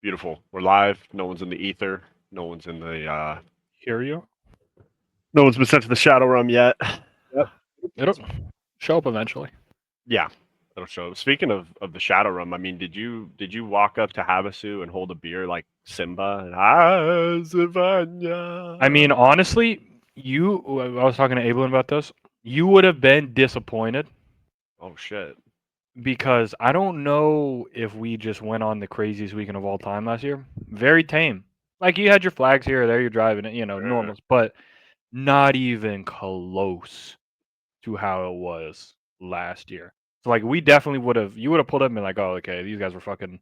Beautiful. We're live. No one's in the ether. No one's in the. Hear you. No one's been sent to the shadow realm yet. Yep. It'll show up eventually. Yeah, that'll show. Speaking of the shadow realm, I mean, did you walk up to Havasu and hold a beer like Simba? And, I mean, Savannah. honestly, I was talking to Abelin about this. You would have been disappointed Oh shit. because I don't know if we just went on the craziest weekend of all time last year. Very tame. Like you had your flags here or there, you're driving it, Yeah. normals, but not even close to how it was last year. So like we definitely would have you would have pulled up and been like, oh, okay, these guys were fucking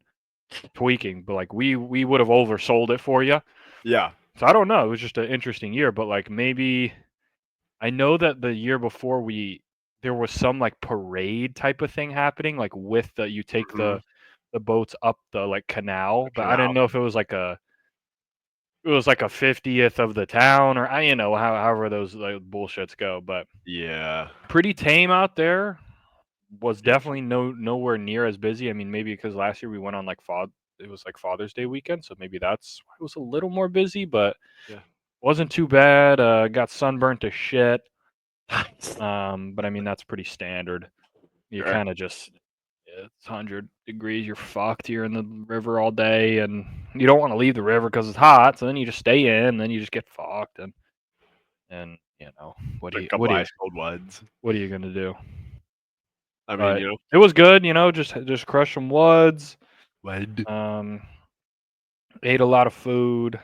tweaking, but like we would have oversold it for you. Yeah. So I don't know. It was just an interesting year, but like maybe I know that the year before there was some like parade type of thing happening, like with you take Mhm. the boats up the like canal, The but I didn't canal. know if it was like a 50th of the town or I however those like bullshits go, but Yeah. pretty tame out there. Was Beautiful. definitely nowhere near as busy. I mean, maybe because last year we went on like it was like Father's Day weekend, so maybe that's why it was a little more busy, but Yeah. wasn't too bad. Got sunburnt to shit. Nice. But I mean that's pretty standard. You Sure. kind of just it's 100 degrees. You're fucked. You're in the river all day, and you don't want to leave the river because it's hot. So then you just stay in, and then you just get fucked. And what do A you couple ice cold ones. what are you gonna do? I mean, But it was good. Just crush some woods. wed. Um, ate a lot of food.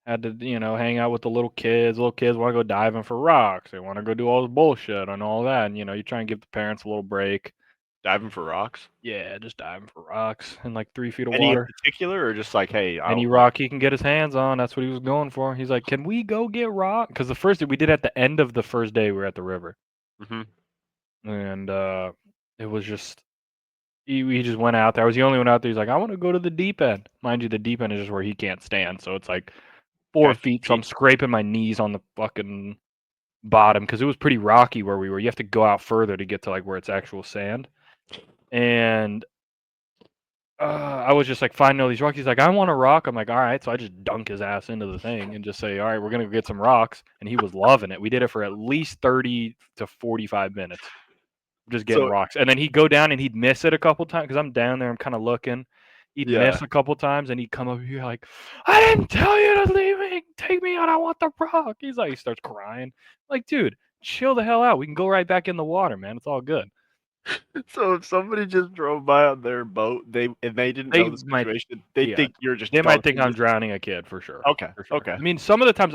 Had to, hang out with the little kids. Little kids want to go diving for rocks. They want to go do all this bullshit and all that. And you try and give the parents a little break. Diving for rocks. Yeah, just diving for rocks in like 3 feet of Any in water. particular, or just like, hey, Any I'll like. rock he can get his hands on. That's what he was going for. He's like, "Can we go get rock?" Because the first day we did at the end of the first day we were at the river, Hmm. and it was just he just went out there. I was the only one out there. He's like, "I want to go to the deep end." Mind you, the deep end is just where he can't stand. So it's like 4 Okay. feet. So I'm scraping my knees on the fucking bottom because it was pretty rocky where we were. You have to go out further to get to like where it's actual sand. And I was just like finding all these rocks. He's like, I want a rock. I'm like, all right. So I just dunk his ass into the thing and just say, all right, we're gonna go get some rocks. And he was loving it. We did it for at least 30 to 45 minutes, just getting So rocks. And then he'd go down and he'd miss it a couple times because I'm down there. I'm kind of looking. He'd yeah. miss a couple times and he'd come up here like, I didn't tell you to leave me. Take me out. I want the rock. He's like, he starts crying. Like, dude, chill the hell out. We can go right back in the water, man. It's all good. So if somebody just drove by on their boat, they didn't They know the might, situation, they yeah, think you're just they might think dunking I'm this. drowning a kid for sure, Okay. for sure. Okay. I mean, some of the times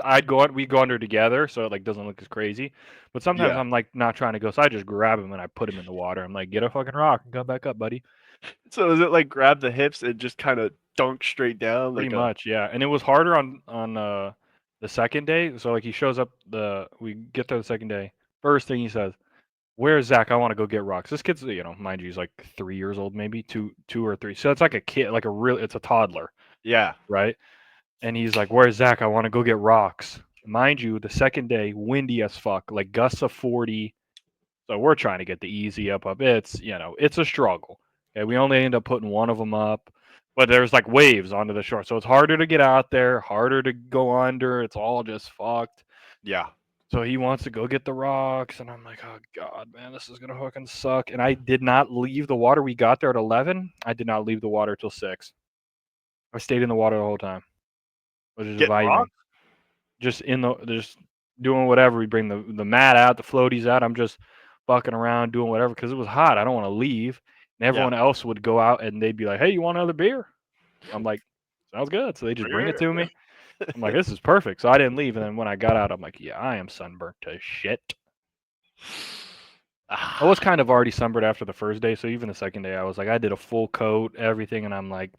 we go under together, so it like doesn't look as crazy. But sometimes Yeah. I'm like not trying to go, so I just grab him and I put him in the water. I'm like, get a fucking rock and come back up, buddy. So is it like grab the hips and just kind of dunk straight down Pretty like a. much, yeah. And it was harder on the second day. So like he shows up we get there the second day. First thing he says, "Where's Zach? I want to go get rocks." This kid's mind you, he's like 3 years old, maybe two or three. So it's like a kid, like it's a toddler, Yeah. right? And he's like, "Where's Zach? I want to go get rocks." Mind you, the second day, windy as fuck, like gusts of 40. So we're trying to get the easy up. It's a struggle. Okay, we only end up putting one of them up, but there's like waves onto the shore, so it's harder to get out there, harder to go under. It's all just fucked. Yeah. So he wants to go get the rocks, and I'm like, oh god, man, this is gonna fucking suck. And I did not leave the water. We got there at 11. I did not leave the water till 6. I stayed in the water the whole time. I was just Getting vibing, rocks. just doing whatever. We bring the mat out, the floaties out. I'm just fucking around doing whatever because it was hot. I don't want to leave. And Yeah. everyone else would go out and they'd be like, "Hey, you want another beer?" I'm like, "Sounds good." So they just bring it to me. I'm like, "This is perfect." So I didn't leave. And then when I got out, I'm like, "Yeah, I am sunburnt to shit." I was Ah, kind of already sunburned after the first day, so even the second day, I was like, I did a full coat, everything, and I'm like,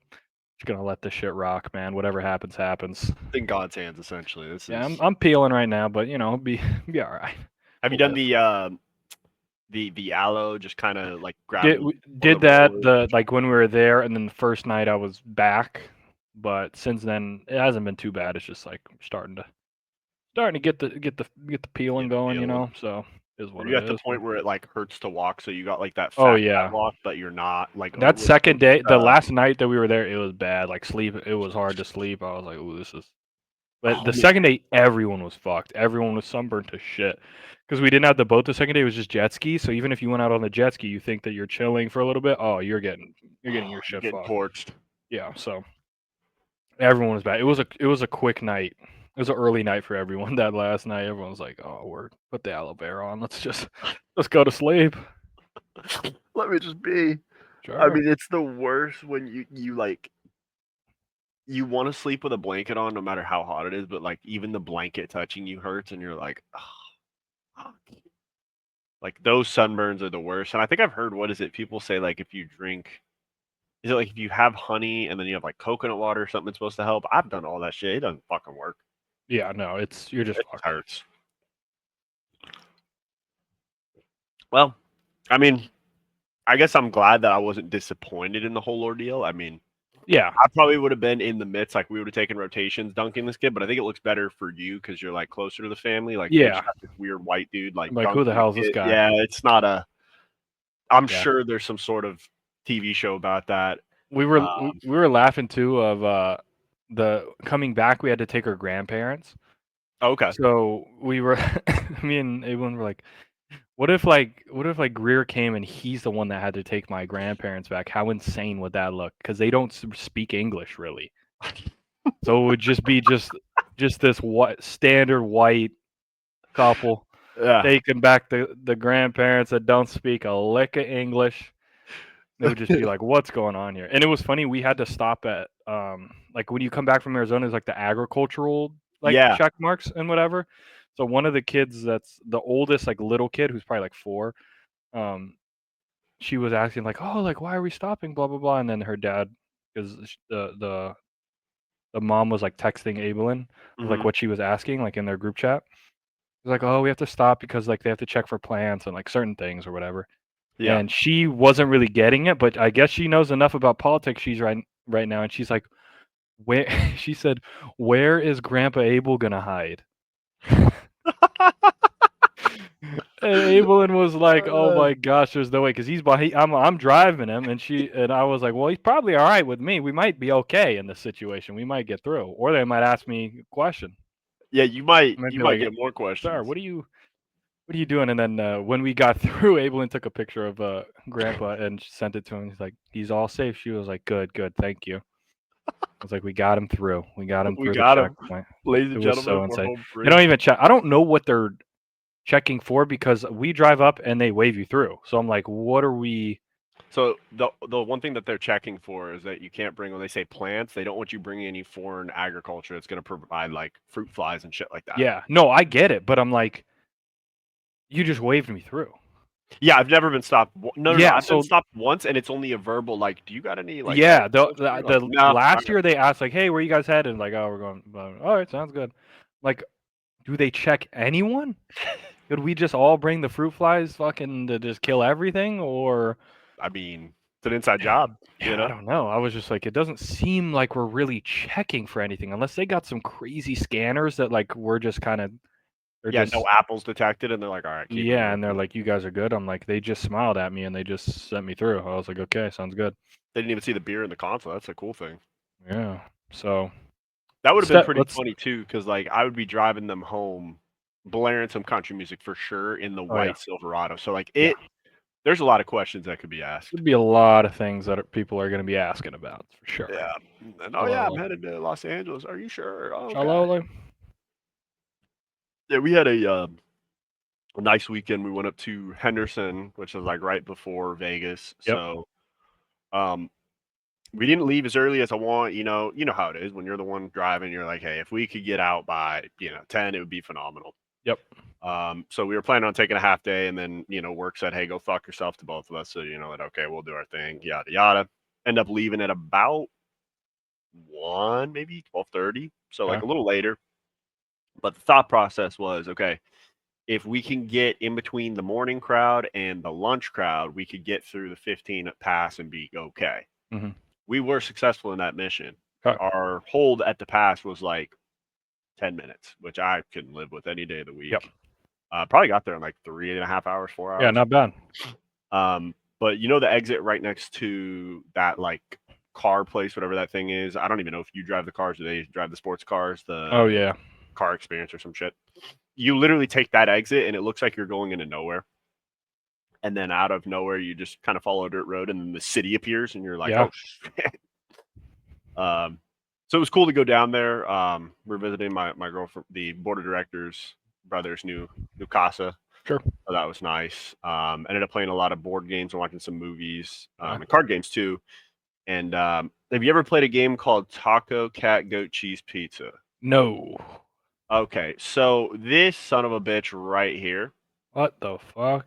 just gonna let this shit rock, man. Whatever happens, happens. it's in God's hands essentially. This Yeah, I'm is. I'm peeling right now, but be be all right. Have you We'll done live. the aloe, just kind of like Did grabbing we one of did the that rollers? the like when we were there, and then the first night I was back, but since then it hasn't been too bad. It's just like starting to get the peeling Get the going, feeling. So is Were what you it at the is. point where it like hurts to walk, so you got like that Oh fat yeah. cat walk, but you're not like That with second day, the uh, last night that we were there, it was bad. Like sleep, it was hard to sleep. I was like, "Ooh, this is." But oh the man, second day, everyone was fucked. Everyone was sunburned to shit because we didn't have the boat. The second day was just jet ski. So even if you went out on the jet ski, you think that you're chilling for a little bit. Oh, you're getting your you're shit getting fucked. torched. Yeah. So everyone was bad. It was a quick night. It was an early night for everyone. That last night, everyone was like, "Oh, we're put the aloe vera on. Let's go to sleep." Let me just be. I Sure. mean, it's the worst when you like you want to sleep with a blanket on, no matter how hot it is, but like even the blanket touching you hurts, and you're like, oh, like those sunburns are the worst. And I think I've heard, what is it? People say like if you drink, is it like if you have honey and then you have like coconut water or something, it's supposed to help. I've done all that shit. It doesn't fucking work. Yeah. No, you're just It fucked. hurts. Well, I mean, I guess I'm glad that I wasn't disappointed in the whole ordeal. I mean, Yeah. I probably would have been in the midst, like we would have taken rotations dunking this kid, but I think it looks better for you because you're like closer to the family. Like they Yeah. just got this weird white dude like I'm like, who the dunking a hell is this kid. guy? Yeah, it's not a. I'm Yeah. sure there's some sort of TV show about that. We were we, Um, we were laughing too of the coming back. We had to take our grandparents. okay. So we were, me and everyone were like, what if like Greer came and he's the one that had to take my grandparents back? How insane would that look? Because they don't speak English really. So it would just be just this standard white couple Yeah. taking back the grandparents that don't speak a lick of English. It would just be like, "What's going on here?" And it was funny. We had to stop at like when you come back from Arizona, is like the agricultural like Yeah. check marks and whatever. So one of the kids that's the oldest, like little kid who's probably like 4, um, she was asking like, "Oh, like why are we stopping?" Blah blah blah. And then her dad, because the mom was like texting Abelin of like Hmm. what she was asking like in their group chat. It was like, "Oh, we have to stop because like they have to check for plants and like certain things or whatever." Yeah. And she wasn't really getting it, but I guess she knows enough about politics. She's right now, and she's like, "Where?" She said, "Where is Grandpa Abel gonna hide?" And Abelin was like, "Oh Uh, my gosh, there's no way," because I'm driving him, and I was like, "Well, he's probably all right with me. We might be okay in this situation. We might get through, or they might ask me a question. yeah, I might you be might like, get more sir, questions. what are you doing?" And then when we got through, Abelin took a picture of Grandpa and sent it to him. He's like, "He's all safe." She was like, "Good, good, thank you." I was like, "We got him through. We got him We through the got him, checkpoint." ladies It and was gentlemen. so We're insane. home They don't free. even check. I don't know what they're checking for because we drive up and they wave you through. So I'm like, "What are we?" So the one thing that they're checking for is that you can't bring, when they say plants, they don't want you bringing any foreign agriculture that's going to provide like fruit flies and shit like that. Yeah, no, I get it, but I'm like, you just waved me through. Yeah, I've never been stopped. No. Yeah, I've been so stopped once, and it's only a verbal like, "Do you got any like yeah, agriculture?" Like, the no. All last right. year they asked like, "Hey, where you guys headed?" And like, "Oh, we're going." All right, sounds good. Like, do they check anyone? Could we just all bring the fruit flies fucking to just kill everything? Or I mean, it's an inside job, you yeah, I know. don't know. I was just like, it doesn't seem like we're really checking for anything unless they got some crazy scanners that like we're just kind of they're Yeah, no just apples detected, and they're like, "All right, keep it yeah, and they're moving." like, you guys are good. I'm like, they just smiled at me and they just sent me through. I was like, okay, sounds good. They didn't even see the beer in the console. That's a cool thing. Yeah. So That would have been set pretty let's funny too, because like I would be driving them home, blaring some country music for sure in the oh yeah. white Silverado. So like Yeah. there's a lot of questions that could be asked. There'd be a lot of things that people are going to be asking about for sure. Yeah. And, "Oh, yeah, I'm Shalala. headed to Los Angeles. Are you sure? Oh, okay." Shalala. Yeah, we had a nice weekend. We went up to Henderson, which is, like, right before Vegas, Yep. so, um, we didn't leave as early as I want, you know how it is when you're the one driving, you're like, "Hey, if we could get out by, 10, it would be phenomenal." Yep. So we were planning on taking a half day, and then, work said, "Hey, go fuck yourself," to both of us, so, that, "Okay, we'll do our thing, yada, yada." End up leaving at about 1, maybe 12:30, so, like, Okay. a little later. But the thought process was, okay, if we can get in between the morning crowd and the lunch crowd, we could get through the 15 pass and be okay. Mm-hmm. We were successful in that mission. Okay. Our hold at the pass was like 10 minutes, which I couldn't live with any day of the Yep. week. Probably got there in like 3.5 hours, 4 Yeah, hours. not bad. But you know the exit right next to that like car place, whatever that thing is. I don't even know if you drive the cars or they drive the sports cars, Oh the yeah. car experience or some shit. You literally take that exit and it looks like you're going into nowhere. And then out of nowhere, you just kind of follow a dirt road, and then the city appears, and you're like, Yeah. "Oh shit!" So it was cool to go down there. We're visiting my girlfriend, the board of directors, brother's new casa. Sure. So that was nice. Ended up playing a lot of board games and watching some movies Okay. and card games too. And have you ever played a game called Taco Cat Goat Cheese Pizza? No. Okay, so this son of a bitch right here. What the fuck?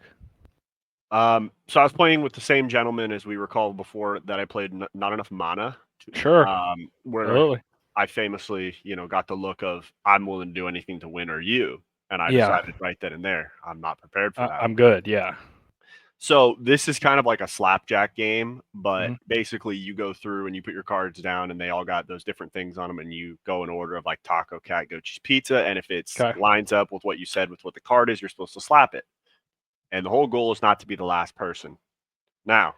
So I was playing with the same gentleman as we recall before that I played Not Enough Mana, Sure. where Absolutely. I famously, got the look of I'm willing to do anything to win or you, and I Yeah. decided right then and there I'm not prepared for that. I'm good. Yeah. So this is kind of like a slapjack game, but hmm basically you go through and you put your cards down, and they all got those different things on them, and you go in order of like taco, cat, goat, cheese, pizza, and if it Okay. lines up with what you said with what the card is, you're supposed to slap it. And the whole goal is not to be the last person. Now,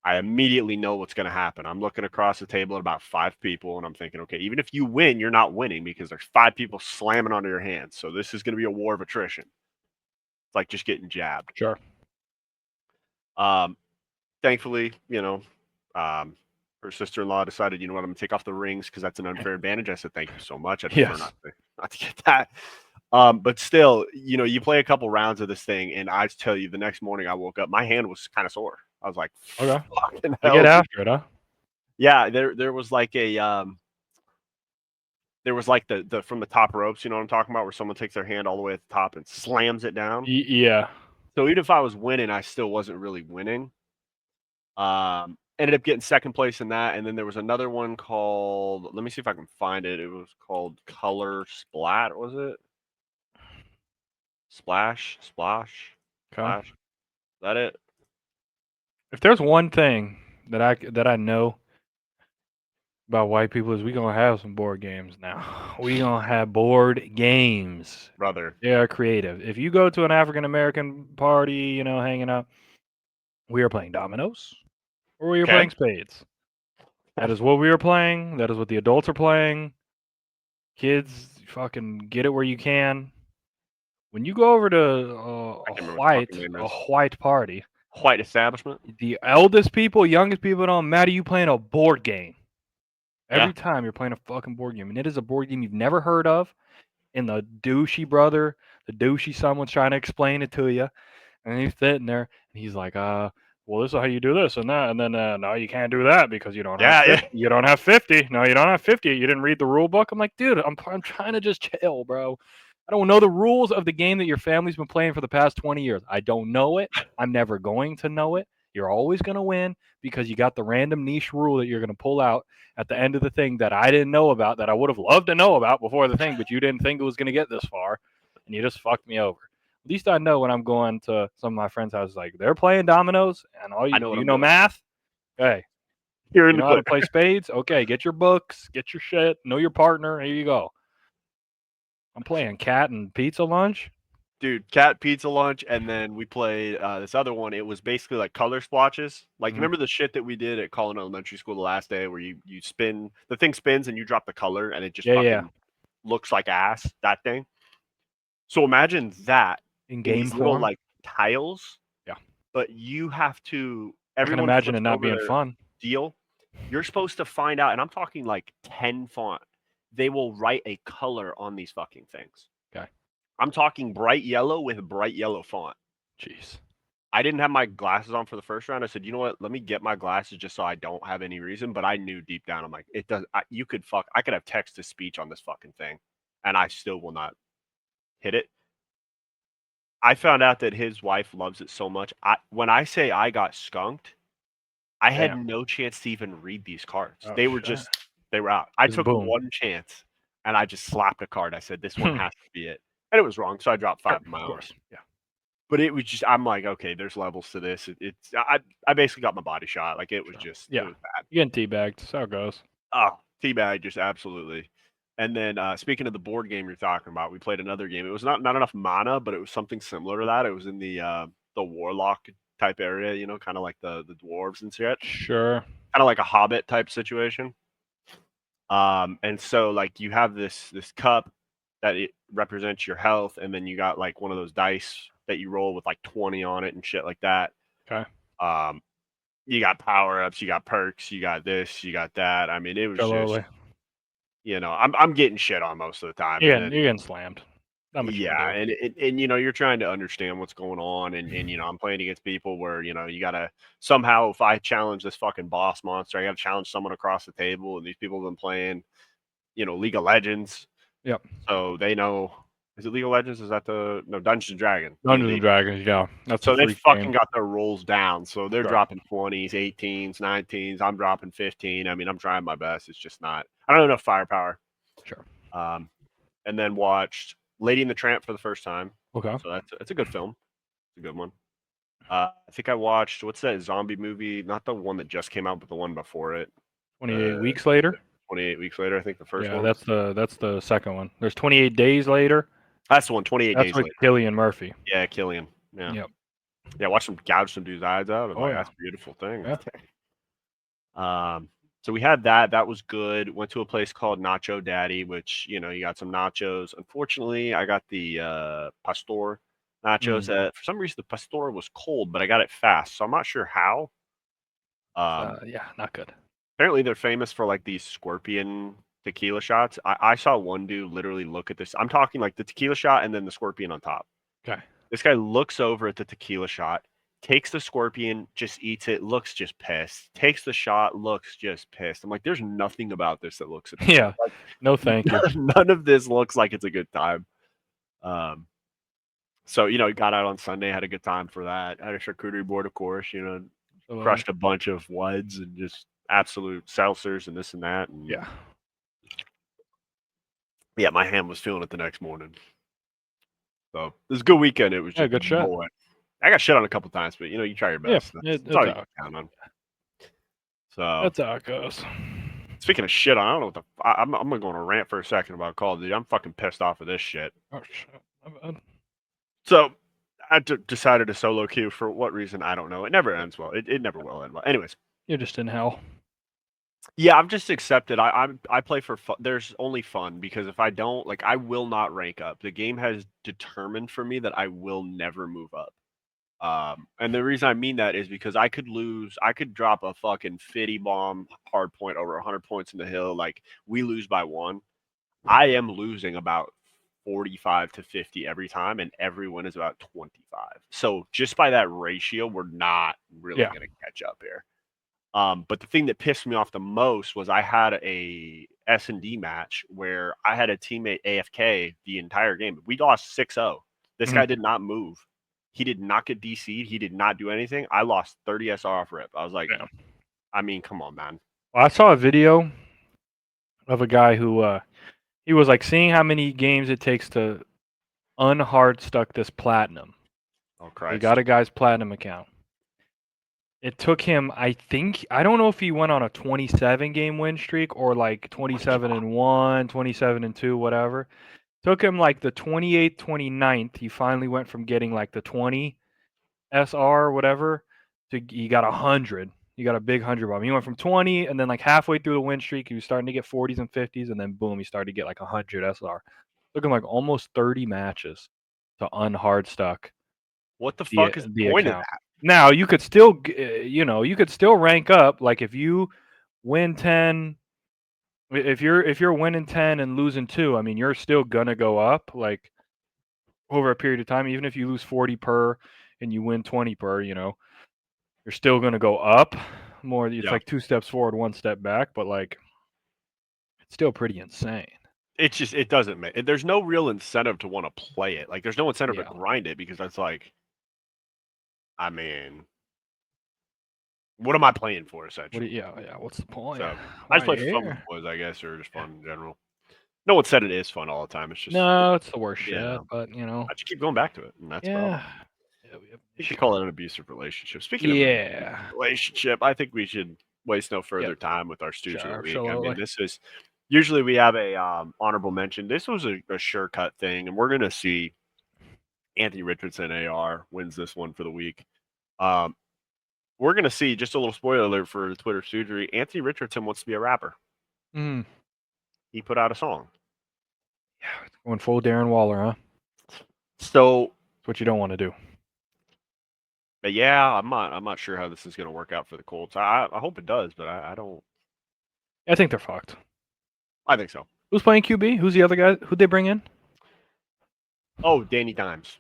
I immediately know what's going to happen. I'm looking across the table at about 5 people, and I'm thinking, okay, even if you win, you're not winning because there's 5 people slamming onto your hands. So this is going to be a war of attrition. It's like just getting jabbed. Sure. Thankfully, her sister-in-law decided, you know what, I'm going to take off the rings because that's an unfair advantage. I said, thank you so much. I prefer Yes. not to get that. But still, you play a couple rounds of this thing, and I tell you, the next morning I woke up, my hand was kind of sore. I was like, Okay. fucking You hell, get dude. after it, huh? Yeah, there was like there was like the from the top ropes, you know what I'm talking about, where someone takes their hand all the way at the top and slams it down. Yeah. So even if I was winning, I still wasn't really winning. Ended up getting second place in that, and then there was another one called. Let me see if I can find it. It was called Color Splat. Was it Splash? Splash? Okay. Splash? Is that it? If there's one thing that I know about white people is we gonna have some board games now. We gonna have board games. Brother. They are creative. If you go to an African American party, hanging out, we are playing dominoes or we are Okay. playing spades. That is what we are playing. That is what the adults are playing. Kids, fucking get it where you can. When you go over to I can't remember what the fucking name a is. white party, White establishment. the eldest people, youngest people, don't matter. You playing a board game. Yeah. Every time you're playing a fucking board game, and it is a board game you've never heard of, and the douchey someone's trying to explain it to you, and he's sitting there, and he's like, well, this is how you do this and that, and then no, you can't do that because you don't have Yeah. 50. Yeah. You don't have 50. No, you don't have 50. You didn't read the rule book. I'm like, dude, I'm trying to just chill, bro. I don't know the rules of the game that your family's been playing for the past 20 years. I don't know it. I'm never going to know it. You're always going to win because you got the random niche rule that you're going to pull out at the end of the thing that I didn't know about, that I would have loved to know about before the thing, but you didn't think it was going to get this far, and you just fucked me over. At least I know when I'm going to some of my friends' houses, like they're playing dominoes, and I know do what you I'm know doing. math? Hey, You're in you the know how to clear. play spades? Okay, get your books, get your shit, know your partner. Here you go. I'm playing cat and pizza lunch. Dude, cat pizza lunch, and then we played this other one. It was basically like color splotches. Like, Mhm. remember the shit that we did at Collin Elementary School the last day, where you spin the thing spins and you drop the color, and it just Yeah. fucking looks like ass. That thing. So imagine that In in game these little form. like tiles, Yeah. but you have to. I can Everyone imagine flips it not over being their fun. deal. You're supposed to find out, and I'm talking like 10 font. They will write a color on these fucking things. Okay. I'm talking bright yellow with bright yellow font. Jeez. I didn't have my glasses on for the first round. I said, you know what? Let me get my glasses just so I don't have any reason. But I knew deep down, I'm like, it does. I could have text to speech on this fucking thing, and I still will not hit it. I found out that his wife loves it so much. When I say I got skunked, I had Damn. no chance to even read these cards. Oh They were shit. they were out. I Just took boom. one chance, and I just slapped a card. I said, this one has to be it, and it was wrong. So I dropped 5 of my Of own. course. Yeah. But it was just, I'm like, okay, there's levels to this. I basically got my body shot. Like it was Sure. just, it Yeah. was bad. You getting teabagged. That's how it goes. Oh, teabag, just absolutely. And then speaking of the board game you're talking about, we played another game. It was not enough mana, but it was something similar to that. It was in the warlock type area, you know, kind of like the dwarves and shit, Sure. kind of like a hobbit type situation. And so like you have this cup that it represents your health, and then you got like one of those dice that you roll with like 20 on it and shit like that. Okay. You got power ups, you got perks, you got this, you got that. I mean, it was just, Absolutely. you know, I'm getting shit on most of the time, and then You're getting slammed. Not much you can yeah, do. and you know, you're trying to understand what's going on, and you know, I'm playing against people where you know you gotta somehow, if I challenge this fucking boss monster, I gotta challenge someone across the table, and these people have been playing, you know, League of Legends, Yep. so they know. Is it League of Legends? Is that the no Dungeons and Dragons? Dungeons and Dragons, yeah. That's the So they freak fucking game. got their rolls down. So they're Sure. dropping 20s, 18s, 19s. I'm dropping 15. I mean, I'm trying my best. It's just not. I don't have enough firepower. Sure. Um, and then watched Lady and the Tramp for the first time. Okay. So that's a good film. It's a good one. I think I watched what's that zombie movie? Not the one that just came out, but the one before it. 28 weeks later. 28 weeks later, I think the first Yeah, one. that's the second one. There's 28 days later. That's the one. 28 That's days with later. Cillian Murphy. Yeah, Killian. Yeah. Yep. Yeah, watch them gouge some dude's eyes out. And Oh, like, yeah. that's a beautiful thing. Yeah. So we had that. That was good. Went to a place called Nacho Daddy, which, you know, you got some nachos. Unfortunately, I got the pastor nachos. For some reason, the pastor was cold, but I got it fast. So I'm not sure how. Yeah, not good. Apparently, they're famous for like these scorpion tequila shots. I saw one dude literally look at this. I'm talking like the tequila shot and then the scorpion on top. Okay. This guy looks over at the tequila shot, takes the scorpion, just eats it, looks just pissed. Takes the shot, looks just pissed. I'm like, there's nothing about this that looks appealing. Yeah. Like, No, thank you. none of this looks like it's a good time. So you know, got out on Sunday, had a good time for that. Had a charcuterie board, of course. You know, crushed a bunch of Woods and just absolute seltzers and this and that. And Yeah. yeah, my hand was feeling it the next morning. So it was a good weekend. It was just good shit. boy. I got shit on a couple times, but you know, you try your best. Yeah, That's all you can count on. So that's how it goes. speaking of shit, I don't know what the. I'm gonna go on a rant for a second about Call of Duty. I'm fucking pissed off of this shit. Oh shit. My bad. So I decided to solo queue for what reason I don't know. It never ends well. It never will end well. Anyways, You're just in hell. yeah, I've just accepted. I play for fun. There's only fun because if I don't, like, I will not rank up. The game has determined for me that I will never move up. And the reason I mean that is because I could lose. I could drop a fucking 50 bomb hard point over 100 points in the hill. Like we lose by one. I am losing about 45 to 50 every time, and every win is about 25. So just by that ratio, we're not really going to catch up here. But the thing that pissed me off the most was I had a S&D match where I had a teammate AFK the entire game. We lost 6-0. This guy did not move. He did not get DC'd. He did not do anything. I lost 30 SR off rip. I was like, I mean, come on, man. Well, I saw a video of a guy who he was like seeing how many games it takes to unhard stuck this platinum. Oh, Christ. He got a guy's platinum account. It took him, I don't know if he went on a 27 game win streak or like 27-1, 27-2, whatever. Took him like the 28th, 29th. He finally went from getting like the 20 SR or whatever to he got 100. He got a big 100 bomb. He went from 20 and then like halfway through the win streak, he was starting to get 40s and 50s, and then boom, he started to get like 100 SR. Took him like almost 30 matches to unhard stuck. What the fuck is the point of that? Now you could still, you could still rank up. Like if you win 10, if you're winning 10 and losing 2, I mean you're still gonna go up like over a period of time. Even if you lose 40 per and you win 20 per, you're still gonna go up more. It's like 2 steps forward, 1 step back, but like it's still pretty insane. It's just it doesn't make. There's no real incentive to want to play it. Like there's no incentive to grind it because that's like. I mean, what am I playing for, essentially? What's the point? So, I just play for fun with boys, I guess, or just fun in general. No one said it is fun all the time. It's just no, it's the worst shit. But I just keep going back to it, and that's you should call it an abusive relationship. Speaking of relationship, I think we should waste no further time with our Stooge of the Week. I mean, this is Usually we have a honorable mention. This was a sure cut thing, and we're gonna see Anthony Richardson AR wins this one for the week. We're gonna see, just a little spoiler alert for Twitter Stoogery. Anthony Richardson wants to be a rapper. Mm. He put out a song. Yeah, going full Darren Waller, huh? So, That's what you don't want to do. but yeah, I'm not sure how this is gonna work out for the Colts. I hope it does, but I don't. I think they're fucked. I think so. Who's playing QB? Who's the other guy? Who'd they bring in? Oh, Danny Dimes.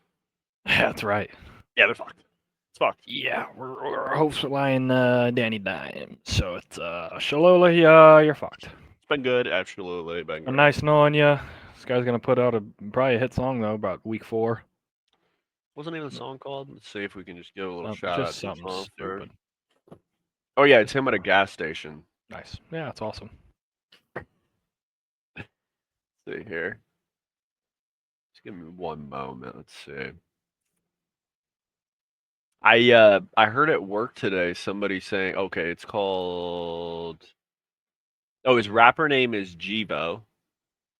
Yeah, that's right. Yeah, they're fucked. It's fucked. Yeah, we're hopes relying Danny Dime. So it's Shalola, you're fucked. It's been good. Absolutely been good. Nice knowing you. This guy's gonna put out probably a hit song though, about week 4. Wasn't even the song called? Let's see if we can just give a little Just shout out to something the song stupid. Oh yeah, it's him at a gas station. Nice. Yeah, that's awesome. Let's see here. Just give me one moment. Let's see. I heard at work today somebody saying, okay, it's called. Oh, his rapper name is Jivo,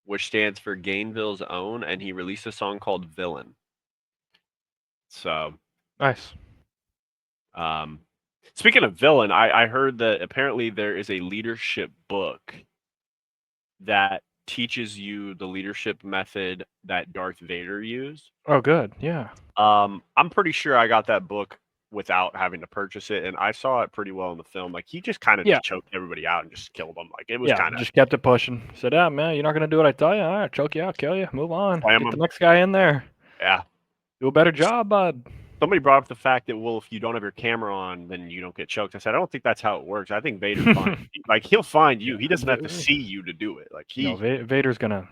which stands for Gainville's Own, and he released a song called Villain. So, Nice. Speaking of villain, I heard that apparently there is a leadership book that teaches you the leadership method that Darth Vader used. Oh, good. Yeah. I'm pretty sure I got that book without having to purchase it, and I saw it pretty well in the film. Like, he just kind of just choked everybody out and just killed them. Like, it was kind of just kept it pushing. Said, "Ah, man, you're not gonna do what I tell you. All right, choke you out, kill you, move on. Slam Get the him. next guy in there. Yeah. Do a better job, bud." Somebody brought up the fact that, well, if you don't have your camera on, then you don't get choked. I said, I don't think that's how it works. I think Vader's fine. Like, he'll find you. He doesn't have to see you to do it. Like, Vader's he's gonna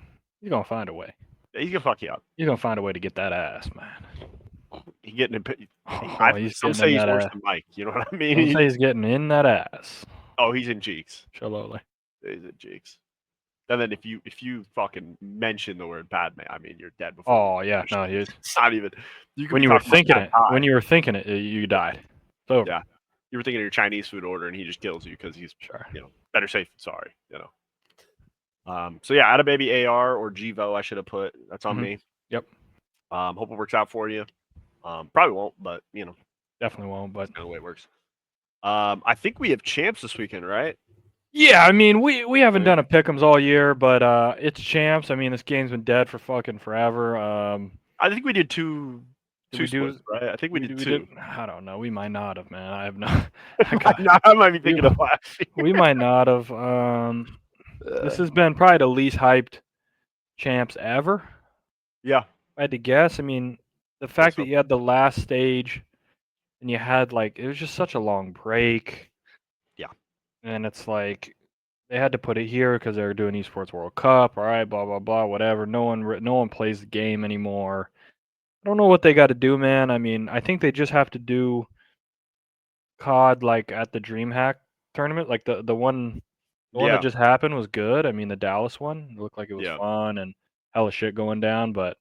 find a way. He's gonna fuck you up. He's gonna find a way to get that ass, man. He's getting Some say he's worse than Mike. You know what I mean? Some say he's getting in that ass. Oh, he's in cheeks. Shaloli. He's in cheeks. And then if you fucking mention the word Padme, I mean, you're dead before. Oh yeah, no, he's. It's not even. When you were thinking it, you died. So yeah, you were thinking of your Chinese food order, and he just kills you because he's better safe than sorry. So yeah, add a baby AR or Jivo. I should have put. That's on me. Yep. Hope it works out for you. Probably won't, but definitely won't. But that's kind of the way it works. I think we have champs this weekend, right? Yeah, I mean, we haven't done a pick'ems all year, but it's champs. I mean, this game's been dead for fucking forever. I think we did two splits, right? I think we did two. I don't know. We might not have, man. I have no. I might be thinking of last year. We might not have. This has been probably the least hyped champs ever. Yeah. I had to guess. I mean, the fact that you had the last stage and you had it was just such a long break. Yeah. And it's like they had to put it here because they were doing Esports World Cup. All right, blah blah blah, whatever. No one plays the game anymore. I don't know what they got to do, man. I mean, I think they just have to do COD at the DreamHack tournament, the one that just happened was good. I mean, the Dallas one looked like it was fun and hella shit going down, but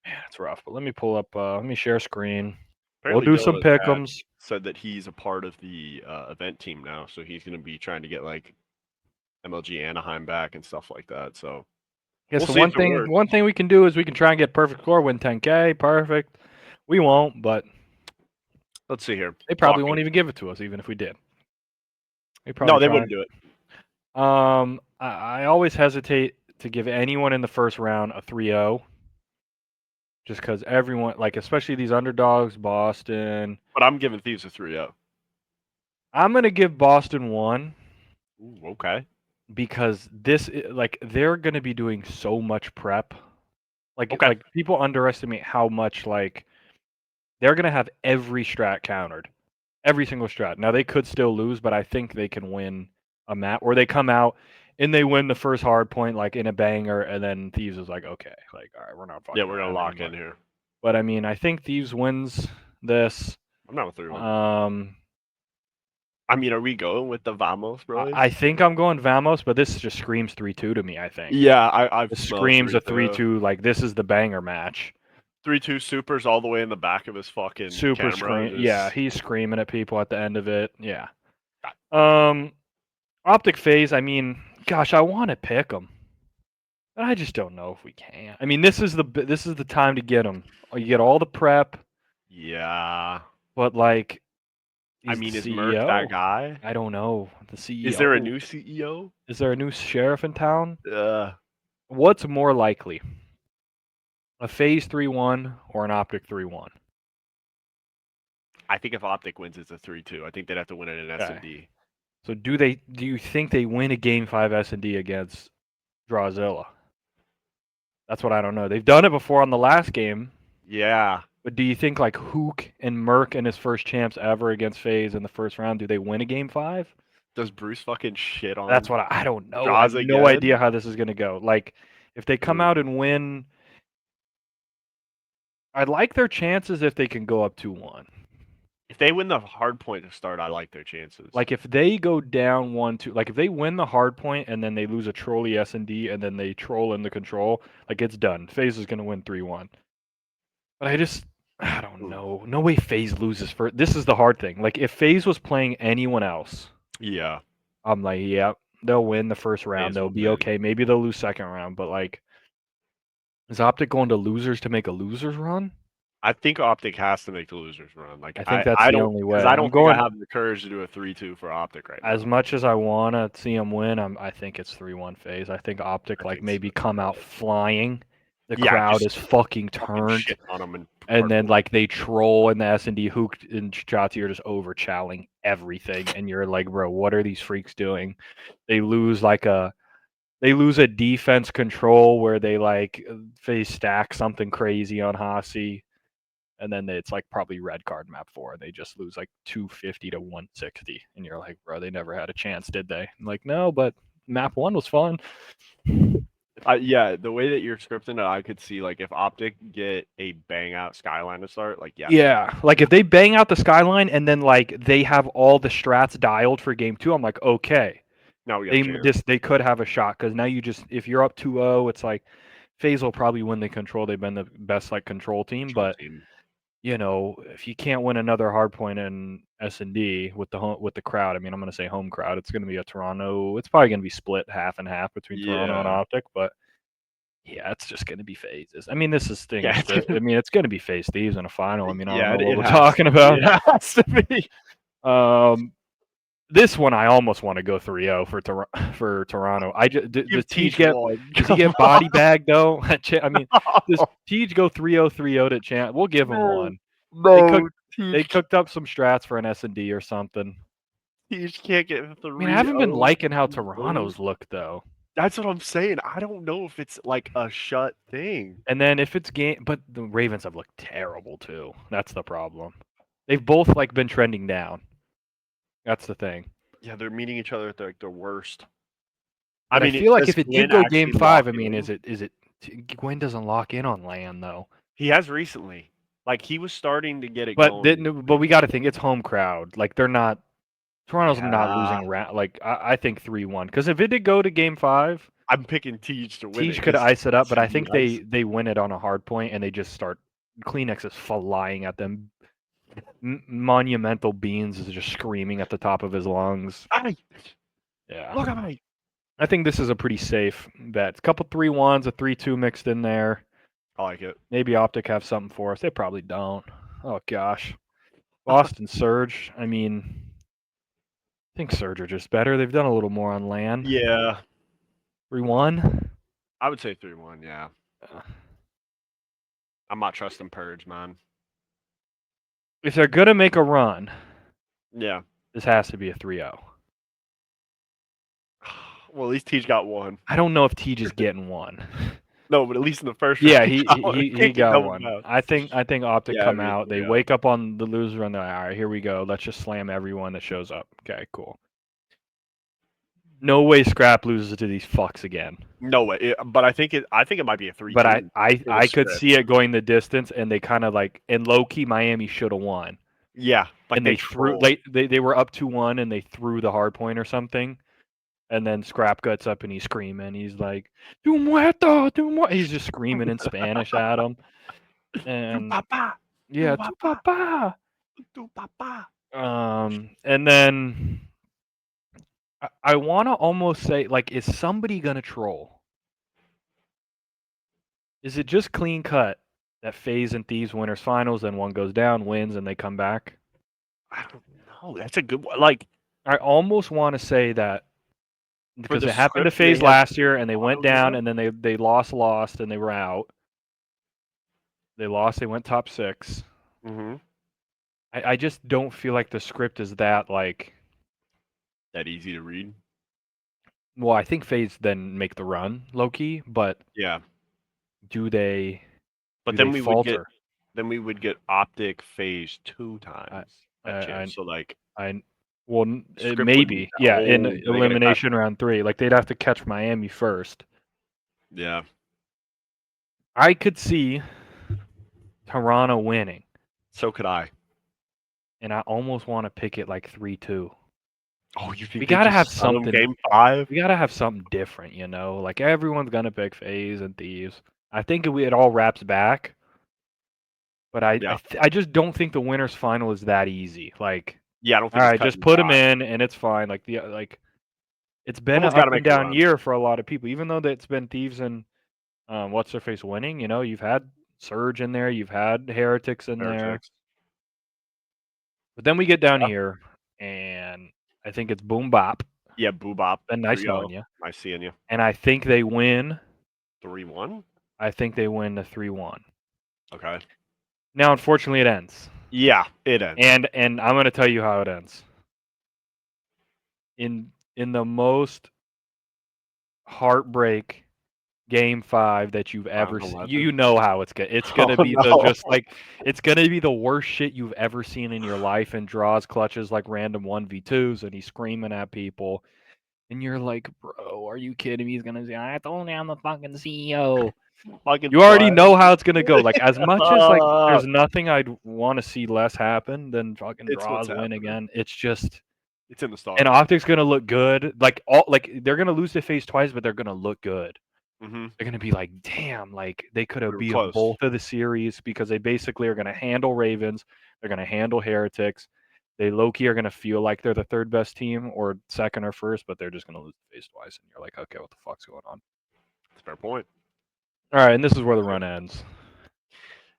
man, it's rough. But let me pull up. Let me share screen. Apparently we'll do some pick'ems. Said that he's a part of the event team now, so he's going to be trying to get MLG Anaheim back and stuff like that. So yeah, so one thing we can do is we can try and get perfect score, win 10K, perfect. We won't, but let's see here. They probably won't even give it to us, even if we did. They wouldn't do it. I always hesitate to give anyone in the first round a 3-0. Just because everyone, especially these underdogs, Boston. But I'm giving Thieves a 3-0. I'm going to give Boston 1. Ooh, okay. Because they're going to be doing so much prep. People underestimate how much, they're going to have every strat countered. Every single strat. Now, they could still lose, but I think they can win a map. Or they come out and they win the first hard point, in a banger, and then Thieves is okay, all right, we're not fucking. Yeah, we're going to lock in here. But, I mean, I think Thieves wins this. I'm not a 3-1. I mean, are we going with the Vamos, bro? I think I'm going Vamos, but this just screams 3-2 to me, I think. Yeah, It screams a 3-2, this is the banger match. 3-2 supers all the way in the back of his fucking super camera. Yeah, he's screaming at people at the end of it. Yeah. OpTic phase, I mean, gosh, I want to pick them, but I just don't know if we can. I mean, this is the time to get them. You get all the prep, Yeah. but like, I he's the mean, is Merck CEO. that guy? I don't know the CEO. Is there a new CEO? Is there a new sheriff in town? Uh, What's more likely, a Phase 3-1 or an OpTic 3-1? I think if OpTic wins, it's a 3-2. I think they'd have to win it in S&D. So do you think they win a Game 5 S&D against Drawzilla? That's what I don't know. They've done it before on the last game, Yeah. but do you think like Hook and Merck in his first champs ever against FaZe in the first round, do they win a Game 5? Does Bruce fucking shit on That's what I don't know. I Jaws have no again? idea how this is going to go. Like, if they come out and win, I like their chances if they can go up 2-1. If they win the hard point to start, I like their chances. Like if they go down 1-2, like if they win the hard point and then they lose a trolly S&D and then they troll in the control, like it's done. FaZe is going to win 3-1. But I don't know. No way FaZe loses first. This is the hard thing. Like if FaZe was playing anyone else, yeah, I'm like, yeah, they'll win the first round. FaZe They'll will be win. okay. Maybe they'll lose second round, but like, is OpTic going to losers to make a losers run? I think OpTic has to make the losers run. Like I think that's I the don't, only way. because I I'm don't think I going have the courage to do a 3-2 for OpTic right as now. much as I want to see them win. I think it's 3-1 FaZe. I think OpTic like maybe come out flying. The crowd is fucking turned, shit on them and then like they troll and the S&D Hook and Shotzi are just over chowing everything, and you're like, bro, what are these freaks doing? They lose a defense control where they like FaZe stack something crazy on Hasi. And then it's like probably red card map 4. And they just lose like 250 to 160. And you're like, bro, they never had a chance, did they? I'm like, no, but map 1 was fun. Yeah, the way that you're scripting it, I could see like if OpTic get a bang out Skyline to start, like Yeah, like if they bang out the Skyline and then like they have all the strats dialed for game 2, I'm like, okay. now we got a chance. They could have a shot because now you just, if you're up 2-0, it's like FaZe will probably win the control. They've been the best like control team, but you know, if you can't win another hard point in S&D with the crowd, I mean, I'm going to say home crowd. It's going to be a Toronto. It's probably going to be split half and half between Toronto and OpTic, but yeah, it's just going to be phases. I mean, this is thing. Yeah. I mean, it's going to be FaZe Thieves in a final. I mean, I don't know what we're has talking about. It has to be. This one I almost want to go 3-0 for Toronto. Does Tej get body bagged though? I mean, does Tej go 3-0 to Champ? We'll give him one. No, they cooked up some strats for an S&D or something. Tej can't get 3-0. I mean, I haven't been liking how Toronto's look though. That's what I'm saying. I don't know if it's like a shut thing. And then if it's game, but the Ravens have looked terrible too. That's the problem. They've both like been trending down. That's the thing. Yeah, they're meeting each other at their worst. I mean, I feel like if it did go game 5, I mean, is it Gwen doesn't lock in on LAN though? He has recently. Like he was starting to get it going. But we got to think it's home crowd. Like they're not. Toronto's not losing round. Like I think 3-1. Because if it did go to game 5, I'm picking Tej to win. Tej could ice it up, but I think they win it on a hard point and they just start. Kleenex is flying at them. Monumental Beans is just screaming at the top of his lungs. Yeah. Look at me. I think this is a pretty safe bet. A couple 3-1s, a 3-2 mixed in there. I like it. Maybe OpTic have something for us. They probably don't. Oh gosh. Boston Surge. I mean, I think Surge are just better. They've done a little more on LAN. Yeah. 3-1. I would say 3-1. Yeah. I'm not trusting Purge, man. If they're gonna make a run, yeah, this has to be a 3-0. Well, at least Tej got one. I don't know if Tej is getting one. No, but at least in the first round. Yeah, he got one. I think OpTic come out. They wake up on the loser and they're like, all right, here we go. Let's just slam everyone that shows up. Okay, cool. No way Scrap loses to these fucks again. No way. But I think it might be a 3-2. But I could see it going the distance, and they kind of like, and low key Miami should have won. Yeah, like and they were up 2-1 and they threw the hard point or something. And then Scrap gets up and he's screaming. He's like, "Tu muerto, tu muerto." He's just screaming in Spanish at him. And tu papa, yeah, tu papa, tu papa. And then I want to almost say, like, is somebody gonna troll? Is it just clean cut that FaZe and Thieves winners finals, then one goes down, wins, and they come back? I don't know. That's a good one. Like I almost want to say that for because the it happened to script, they FaZe had last year, and they went finals, down, isn't it? and then they lost, and they were out. They lost. They went top 6. Mm-hmm. I just don't feel like the script is that like. That easy to read. Well, I think FaZe then make the run low key, but Yeah, do they? but Do they then we would get falter? OpTic phase 2 I times I at I, champs. So like I well, script would be maybe yeah. In oh, they gotta catch. elimination round 3, like they'd have to catch Miami first. Yeah, I could see Toronto winning, so could I. and I almost want to pick it like 3-2. Oh, you We think they gotta just have stun them something. game 5? We gotta have something different, you know. Like everyone's gonna pick FaZe and Thieves. I think it all wraps back, but Yeah, I just don't think the winners final is that easy. Like, yeah. I don't all think it's right, cut just and put them dry. in, and it's fine. Like like it's been an Someone's got up to and make a down run. year for a lot of people. Even though it's been Thieves and what's their face winning, you know, you've had Surge in there, you've had Heretics in there, Heretics. but then we get down Yeah, here, and I think it's Boom Bop. yeah. Boobop Been nice knowing 3-0. you, Nice seeing you. and I think they win. 3-1. I think they win the 3-1. Okay. Now, unfortunately, it ends, Yeah, it ends. and I'm gonna tell you how it ends. In the most heartbreak game 5 that you've ever Round seen. 11. You know how it's Oh gonna be the no. just like it's gonna be the worst shit you've ever seen in your life, and draws clutches like random 1v2s, and he's screaming at people, and you're like, bro, are you kidding me? He's gonna say, I told you I'm the fucking CEO. Fucking You already play. know how it's gonna go. Like, as much as like Uh, there's nothing I'd want to see less happen than fucking it's what's draws win happening. again. It's just. It's in the And stars. OpTic's gonna look good. Like they're gonna lose to FaZe twice, but they're gonna look good. Mm-hmm. They're gonna be like, damn, like they could We have were beat them close. both of the series because they basically are gonna handle Ravens. They're gonna handle Heretics. They low key are gonna feel like they're the third best team or second or first, but they're just gonna lose to FaZe twice, and you're like, okay, what the fuck's going on? That's a fair point. All right, and this is where the run ends.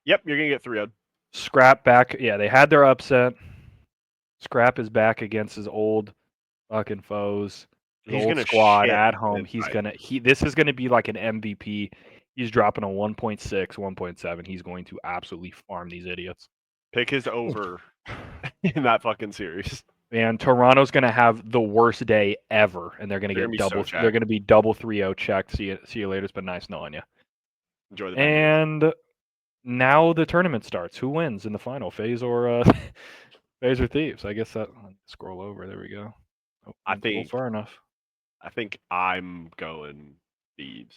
Yep, you're gonna get 3-0. Scrap back. Yeah, they had their upset. Scrap is back against his old fucking foes. His He's old gonna squad shit at on home. Inside. This is gonna be like an MVP. He's dropping a 1.6, 1.7. He's going to absolutely farm these idiots. Pick his over in that fucking series. And Toronto's gonna have the worst day ever, and they're gonna They're get gonna be double. so They're jacked. gonna be double 3-0 checked. See you later. It's been nice knowing you. Enjoy the venue. And now the tournament starts. Who wins in the final? FaZe or FaZe or Thieves? I guess that. Scroll over. There we go. Oh, I didn't scroll think far enough. I'm going Thieves.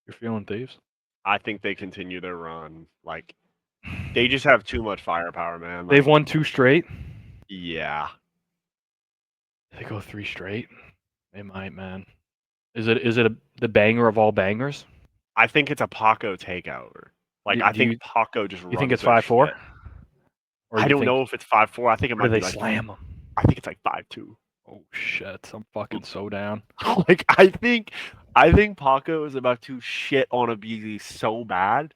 You're feeling Thieves? I think they continue their run. Like they just have too much firepower, man. They've Like, won 2 straight. yeah. They go 3 straight. They might, man. Is it the banger of all bangers? I think it's a Paco takeover. Like Do, I do think you Paco just you think runs it's their 5-4? shit. Or I you don't think know if it's 5-4. I think it or do might be they like slam them? I think it's like 5-2. Oh shit! I'm fucking so down. Like I think Paco is about to shit on a BZ so bad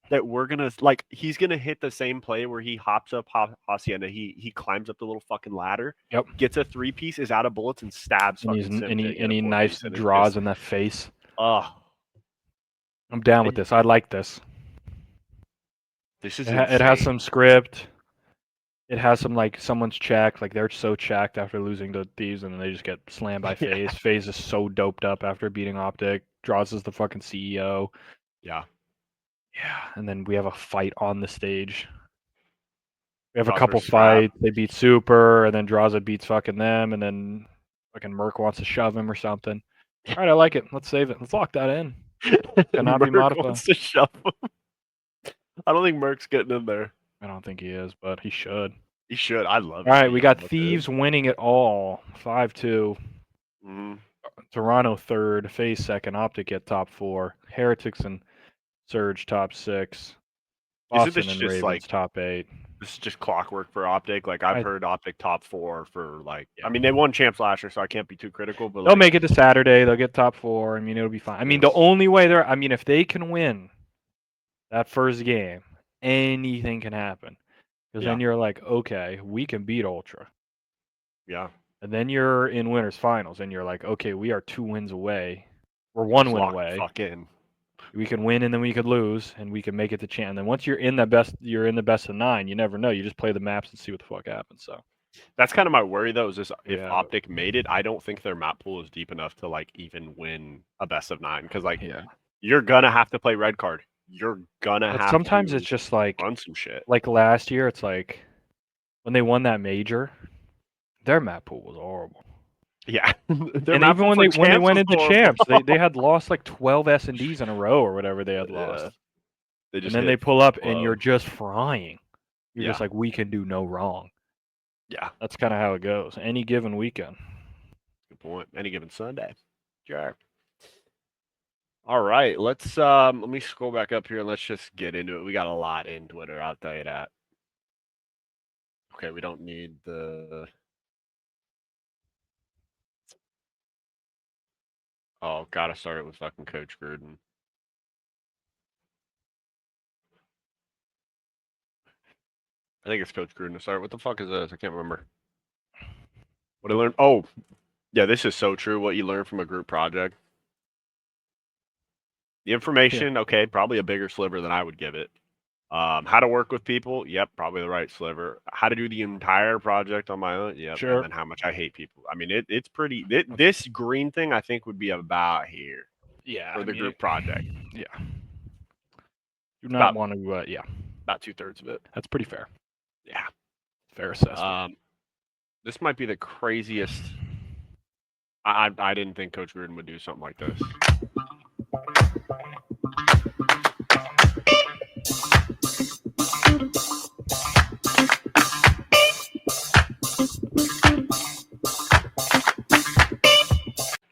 that we're gonna like he's gonna hit the same play where he hops up Hacienda. He climbs up the little fucking ladder, Yep. gets a 3-piece, is out of bullets, and stabs And fucking Sim to get a he knife 4-piece, and it's draws just in that face. oh, I'm down with this. I like this. this is It has insane. some script. It has some like someone's checked. Like they're so checked after losing to Thieves, and then they just get slammed by Yeah. FaZe. FaZe is so doped up after beating OpTic. Draws is the fucking CEO. Yeah, Yeah, and then we have a fight on the stage. We have a Draws couple versus Scrap. fights. They beat Super, and then Draza beats fucking them, and then fucking Merc wants to shove him or something. All right, I like it. Let's save it. Let's lock that in. Cannot be Merc modified. wants to shove him. I don't think Merc's getting in there. I don't think he is, but he should. He should. I love All to right, be we done got with Thieves winning it all, 5-2. Mm-hmm. Toronto third, FaZe second, OpTic at top 4, Heretics and Surge top 6, Isn't this Boston and just Ravens like top 8. This is just clockwork for OpTic. Like I've I- heard OpTic top 4 for like. Yeah. I mean, they won champs last year, so I can't be too critical. But They'll like, make it to Saturday. They'll get top 4. I mean, it'll be fine. I mean, the only way they're. I mean, if they can win that first game, anything can happen. Because then you're like, okay, we can beat Ultra. yeah, And then you're in winners finals, and you're like, okay, we are 2 wins away. We're 1 win lock the away. fuck in. We can win and then we could lose, and we can make it to champ. And then once you're in the best of 9. You never know. You just play the maps and see what the fuck happens. So That's kind of my worry though. Is just if Yeah. OpTic made it, I don't think their map pool is deep enough to like even win a best of 9. Because like yeah. you're gonna have to play red card. You're gonna But have sometimes to it's just like run some shit. last year. It's like when they won that major, their map pool was horrible. Yeah, Their And map even pool when for they champs went was into horrible. champs, they had lost like 12 S&Ds in a row or whatever they had lost. Yeah. They just And then hit they pull up flow. and you're just frying. You're just Yeah. like, we can do no wrong. Yeah, That's kind of how it goes. Any given weekend. good point. Any given Sunday. Sure. All right, let me scroll back up here and let's just get into it. We got a lot in Twitter, I'll tell you that. Okay, we don't need the. Oh, gotta start it with fucking Coach Gruden. I think it's Coach Gruden to start. What the fuck is this? I can't remember. What I learned. Oh, yeah, this is so true. What you learn from a group project. The information, okay, probably a bigger sliver than I would give it. How to work with people, yep, probably the right sliver. How to do the entire project on my own, yep. Sure. And then how much I hate people. I mean, it's pretty. This green thing, I think, would be about here. Yeah. For the group project. Yeah. You not want to, yeah. About 2/3 of it. That's pretty fair. Yeah. Fair assessment. This might be the craziest. I didn't think Coach Gruden would do something like this.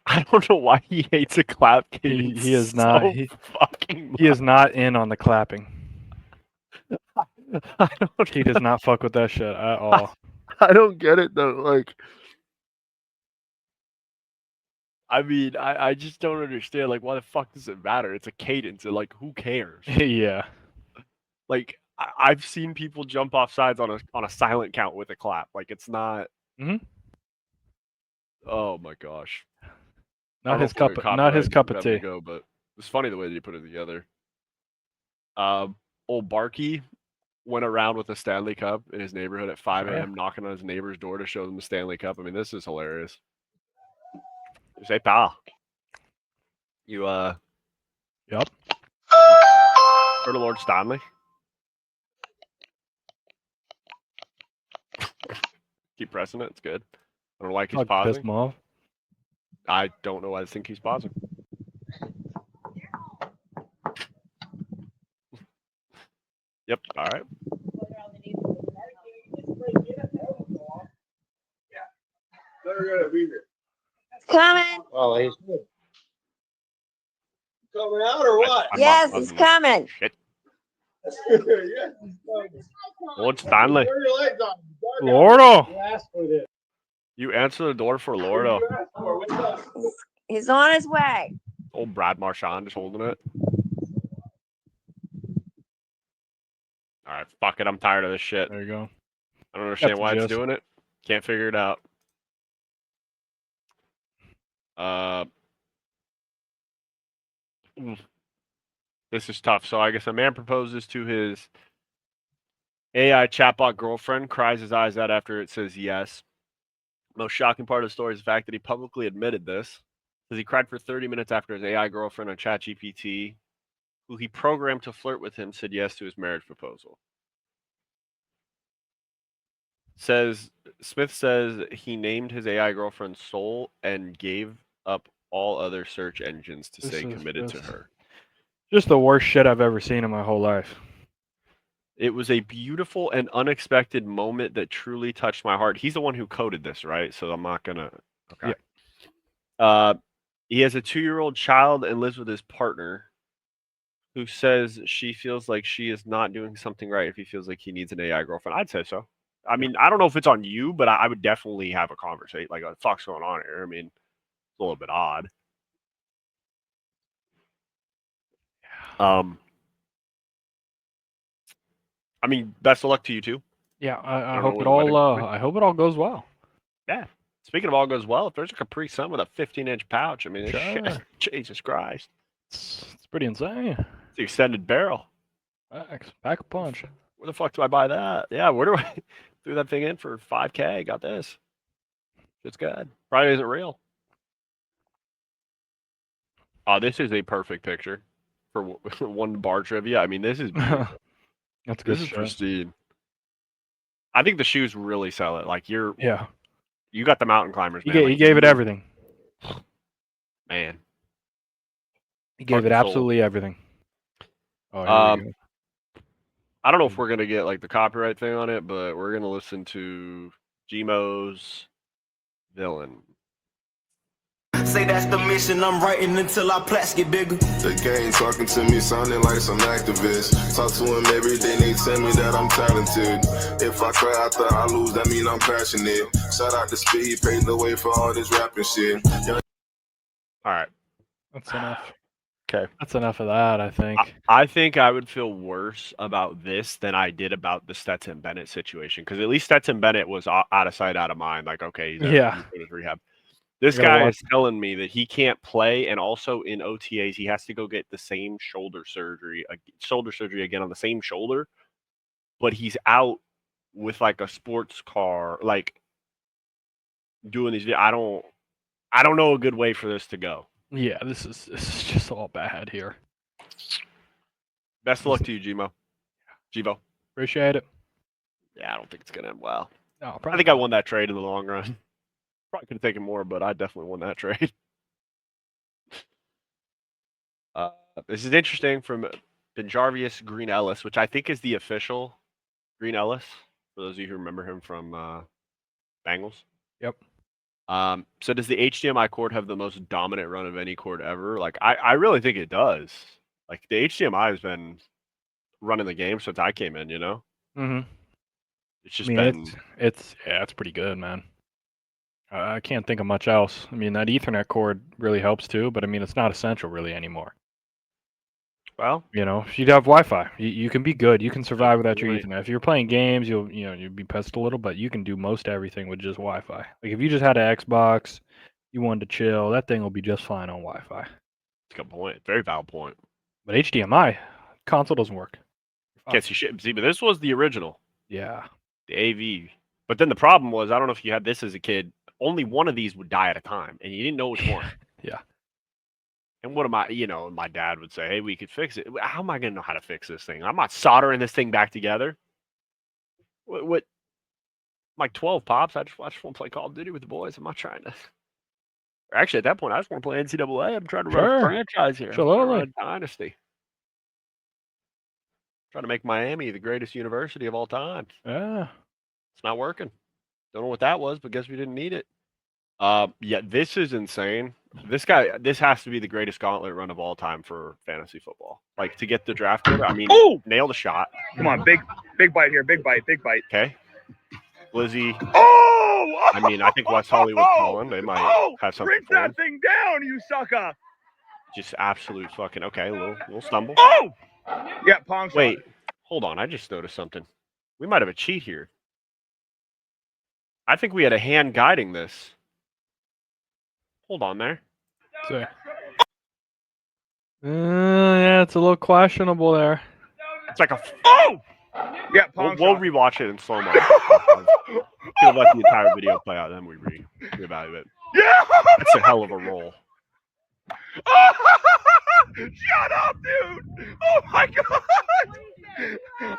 I don't know why he hates a clap. He is not. So He is not in on the clapping. I don't. He does not fuck with that shit at all. I don't get it though. Like, I mean, I just don't understand. Like, why the fuck does it matter? It's a cadence. And, like, who cares? Yeah. Like, I've seen people jump off sides on a silent count with a clap. Like, it's not. Mhm. Oh my gosh. Not his cup. Not his cup of tea. Go, but it's funny the way that you put it together. Old Barky went around with a Stanley Cup in his neighborhood at 5 a.m. knocking on his neighbor's door to show them the Stanley Cup. I mean, this is hilarious. Say, pal. You Yep. heard of Lord Stanley? Keep pressing it. It's good. I don't like he's pausing. Piss him off. I don't know why I think he's pausing. Yep. All right. Coming. Oh, he's coming out or what? I'm Yes, not he's buzzing. coming. Shit. Yes, he's coming. Lord Stanley. Turn your lights on. Lordo. You asked for this. You answer the door for What Lordo. did you ask for? What's up? He's on his way. Old Brad Marchand just holding it. All right, fuck it. I'm tired of this shit. There you go. I don't understand the why it's gist. doing it. Can't figure it out. This is tough. So I guess a man proposes to his AI chatbot girlfriend, cries his eyes out after it says yes. Most shocking part of the story is the fact that he publicly admitted this. Says he cried for 30 minutes after his AI girlfriend on ChatGPT, who he programmed to flirt with him, said yes to his marriage proposal. Smith says he named his AI girlfriend Soul and gave up all other search engines to stay committed to her. Just the worst shit I've ever seen in my whole life. It was a beautiful and unexpected moment that truly touched my heart. He's the one who coded this, right? So I'm not gonna. Okay. Yeah. He has a 2-year-old child and lives with his partner, who says she feels like she is not doing something right if he feels like he needs an AI girlfriend. I'd say so. I mean, I don't know if it's on you, but I would definitely have a conversation. Like, what the fuck's going on here? I mean, it's a little bit odd. I mean, best of luck to you too. Yeah, I don't hope know it when the all. wedding's I hope it all goes well. Yeah. Speaking of all goes well, if there's a Capri Sun with a 15-inch pouch, I mean, this shit, Sure. Jesus Christ, It's pretty insane. it's the extended barrel. Facts. Pack a punch. Where the fuck do I buy that? Yeah, where do I threw that thing in for $5K? Got this. It's good. Probably isn't real. Oh, this is a perfect picture for one bar trivia. I mean, this is beautiful. That's good This is shit. pristine. I think the shoes really sell it. Like you Yeah. got the mountain climbers, He man. gave, he gave it everything. Man. He gave it Fucking sold. absolutely everything. Oh, here we go. I don't know if we're gonna get like the copyright thing on it, but we're gonna listen to Gmo's Villain. Say that's the mission, I'm writing until our plats get bigger. The gang talking to me, sounding like some activist. Talk to them every day, they tell me that I'm talented. If I cry after I lose, that mean I'm passionate. Shout out to Speed, paved the way for all this rapping shit. All right. That's enough. Okay. That's enough of that, I think. I think I would feel worse about this than I did about the Stetson Bennett situation, because at least Stetson Bennett was out of sight, out of mind. Like, okay, he's Yeah. in his rehab. This I gotta guy watch- is telling me that he can't play, and also in OTAs he has to go get the same shoulder surgery again on the same shoulder, but he's out with like a sports car, like doing these. I don't know a good way for this to go. Yeah, this is just all bad here. Best of luck to you, Gmo. Appreciate it. Yeah, I don't think it's gonna end well. No, I probably think I not. won that trade in the long run. Probably could have taken more, but I definitely won that trade. This is interesting from Benjarvius Green Ellis, which I think is the official Green Ellis, for those of you who remember him from Bengals. Yep. So does the HDMI cord have the most dominant run of any cord ever? Like, I really think it does. Like, the HDMI has been running the game since I came in, you know? Mm-hmm. It's just I mean, been... it's pretty good, man. I can't think of much else. I mean, that Ethernet cord really helps too, but I mean, it's not essential really anymore. Well, You know, if you have Wi-Fi, you can be good. You can survive without your Right. Ethernet. If you're playing games, you'll be pissed a little, but you can do most everything with just Wi-Fi. Like if you just had an Xbox, you wanted to chill, that thing will be just fine on Wi-Fi. that's a good point. Very valid point. But HDMI console doesn't work. Can't see shit. See, but this was the original, Yeah. the AV. But then the problem was, I don't know if you had this as a kid, only one of these would die at a time, and you didn't know which one. Yeah. And what am I, my dad would say, hey, we could fix it. How am I going to know how to fix this thing? I'm not soldering this thing back together. What? I'm like 12 pops. I just want to play Call of Duty with the boys. I'm not trying to. Actually, at that point, I just want to play NCAA. I'm trying to run a Sure. franchise here. I'm Absolutely. trying to run a dynasty. Trying to make Miami the greatest university of all time. Yeah. It's not working. Don't know what that was, but guess we didn't need it. Yeah, this is insane. This has to be the greatest gauntlet run of all time for fantasy football. Like, to get the draft order, I mean, nailed a shot. Come on, big bite here, big bite. Okay. Lizzie, Oh! I mean, I think West Hollywood's calling. They might have something Bring for him. that thing down, you sucker! Just absolute fucking, okay, a little stumble. Oh! Yeah, palm shot. Wait, hold on. I just noticed something. We might have a cheat here. I think we had a hand guiding this. Hold on there. So, yeah, it's a little questionable there. It's like a. Oh! Yeah, We'll palm shot. rewatch it in slow mo. Should have let the entire video play out, then we reevaluate. Yeah! That's a hell of a roll. Shut up, dude! Oh my god! Oh!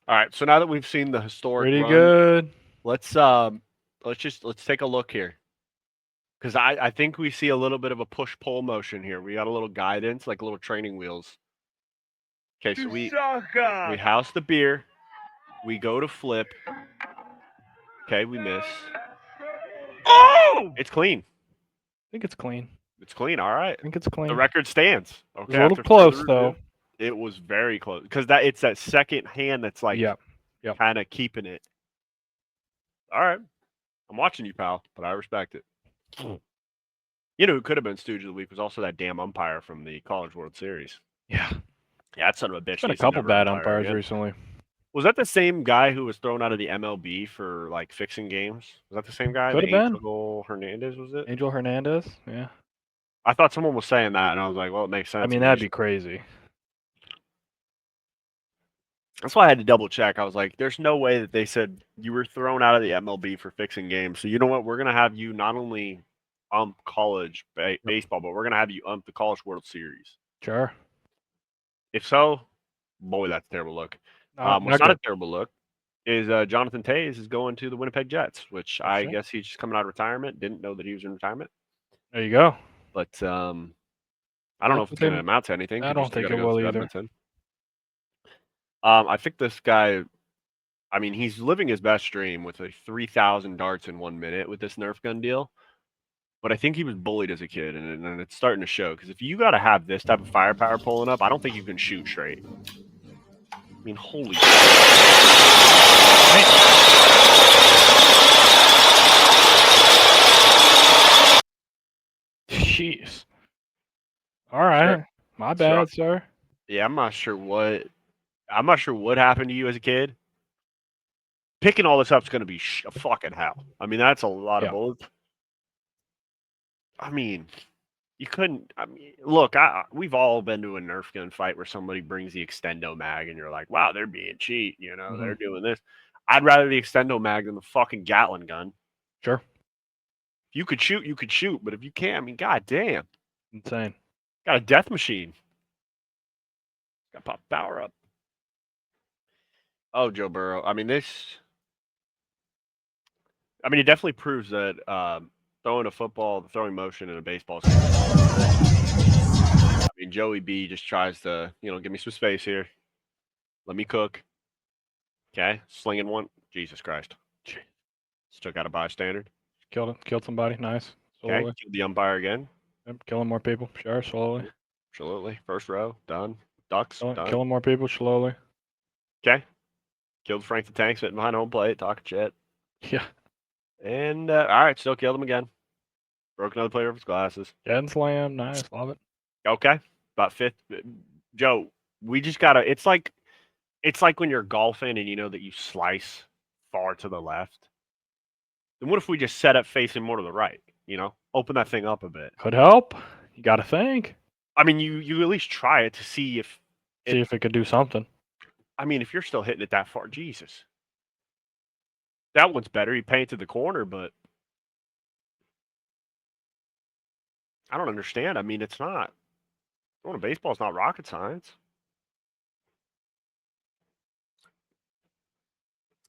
All right, so now that we've seen the historic Pretty run, good. let's take a look here, because I think we see a little bit of a push-pull motion here. We got a little guidance, like little training wheels. Okay, so You we sucker! house the beer, we go to flip. Okay, we miss. Oh! It's clean. I think it's clean. It's clean. All right. I think it's clean. The record stands. Okay, It was a little after close further though. review. It was very close because it's that second hand that's like Yep. Yep. kind of keeping it. All right, I'm watching you, pal, but I respect it. You know who could have been Stooge of the Week was also that damn umpire from the College World Series. Yeah. Yeah, that son of a bitch. Been a needs to couple never bad umpire umpires again. recently. Was that the same guy who was thrown out of the MLB for like fixing games? Was that the same guy? Could The have been. Angel Hernandez, was it? Angel Hernandez. Yeah. I thought someone was saying that, and I was like, well, it makes sense. I mean, You that'd just- be crazy. That's why I had to double check. I was like, there's no way that they said you were thrown out of the MLB for fixing games. So you know what? We're gonna have you not only ump college baseball, but we're gonna have you ump the College World Series. Sure. If so, boy, that's a terrible look. What's not a terrible look is Jonathan Tays is going to the Winnipeg Jets, which I Sure. guess he's just coming out of retirement. Didn't know that he was in retirement, There you go. but I don't know if it's going to amount to anything. I 'cause you don't still think gotta it go will through either. Edmonton. I think this guy. I mean, he's living his best dream with a 3,000 darts in 1 minute with this Nerf gun deal. But I think he was bullied as a kid, and it's starting to show. Because if you got to have this type of firepower pulling up, I don't think you can shoot straight. I mean, holy Jeez. All right. My bad, sir. Yeah, I'm not sure what happened to you as a kid. Picking all this up is going to be a fucking hell. I mean, that's a lot of bullets. I mean, you couldn't. I mean, look, we've all been to a Nerf gun fight where somebody brings the extendo mag, and you're like, wow, they're being cheat. You know, they're doing this. I'd rather the extendo mag than the fucking Gatling gun. Sure. If you could shoot, you could shoot. But if you can't, I mean, goddamn. Insane. Got a death machine. Got pop power up. Oh, Joe Burrow. I mean, it definitely proves that throwing a football, the throwing motion in a baseball. I mean, Joey B just tries to, give me some space here. Let me cook. Okay, slinging one. Jesus Christ. Still got a bystander. Killed somebody. Nice. Okay, killed the umpire again. Yep, killing more people. Sure, slowly. Absolutely. First row, done. Ducks, done. Killing more people slowly. Okay. Killed Frank the Tank sitting behind home plate, talking shit. Yeah. And, all right, still killed him again. Broke another player of his glasses. Getting slammed. Nice. Love it. Okay. About fifth. Joe, we just got to, it's like when you're golfing and you know that you slice far to the left. Then what if we just set up facing more to the right? Open that thing up a bit. Could help. You got to think. I mean, you at least try it to see if it could do something. I mean, if you're still hitting it that far, Jesus. That one's better. He painted the corner, but I don't understand. I mean, it's not. Throwing a baseball is not rocket science.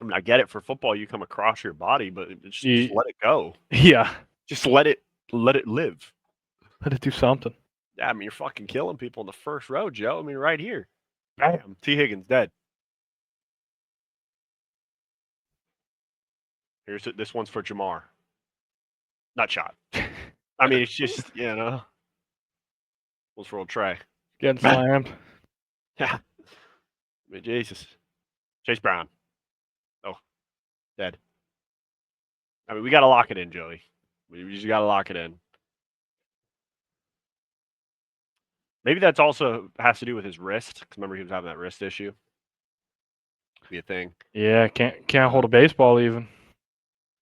I mean, I get it. For football, you come across your body, but just let it go. Yeah. Just let it live. Let it do something. Yeah, I mean, you're fucking killing people in the first row, Joe. I mean, right here. Bam. T. Higgins dead. This one's for Jamar. Not shot. I mean, it's just, one's for old Trey. Getting slammed. Yeah. I mean, Jesus. Chase Brown. Oh, dead. I mean, we got to lock it in, Joey. We just got to lock it in. Maybe that's also has to do with his wrist. Because remember, he was having that wrist issue. Be a thing. Yeah, can't hold a baseball even.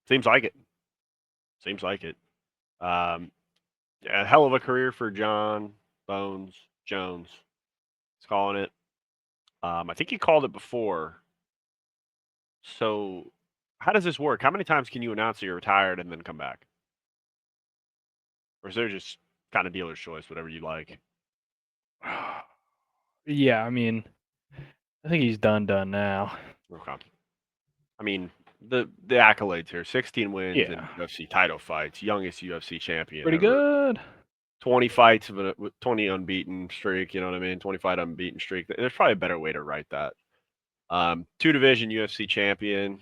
Seems like it. A hell of a career for John Bones Jones. He's calling it. I think he called it before. So, how does this work? How many times can you announce that you're retired and then come back? Or is there just kind of dealer's choice, whatever you like? Yeah, I mean, I think he's done now. Okay. I mean, the accolades here: 16 wins in UFC title fights, youngest UFC champion. Pretty ever. good. 20 fights of 20 unbeaten streak. You know what I mean? 25 unbeaten streak. There's probably a better way to write that. 2-division UFC champion,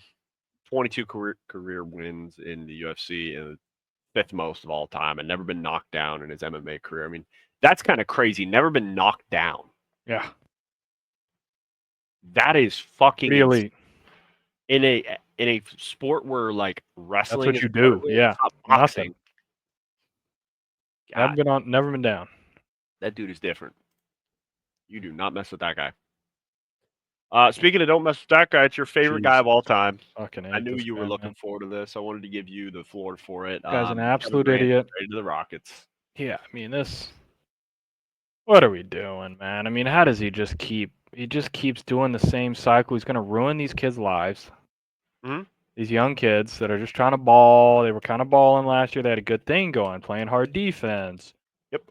22 career wins in the UFC, and fifth most of all time, and never been knocked down in his MMA career. I mean, that's kind of crazy. Never been knocked down. Yeah. That is fucking Pretty elite. in a sport where like wrestling what is you a part of do, it, yeah. it's not boxing. Nothing. God, Never been down. that dude is different. You do not mess with that guy. Speaking of don't mess with that guy, it's your favorite guy of all time. Fucking I hate knew this you were guy, looking man. forward to this. I wanted to give you the floor for it. Guy's an Kevin absolute Durant idiot. traded to the Rockets. Yeah, I mean this. What are we doing, man? I mean, how does he just keep? He just keeps doing the same cycle. He's gonna ruin these kids' lives. Mhm. These young kids that are just trying to ball. They were kind of balling last year. They had a good thing going, playing hard defense. Yep.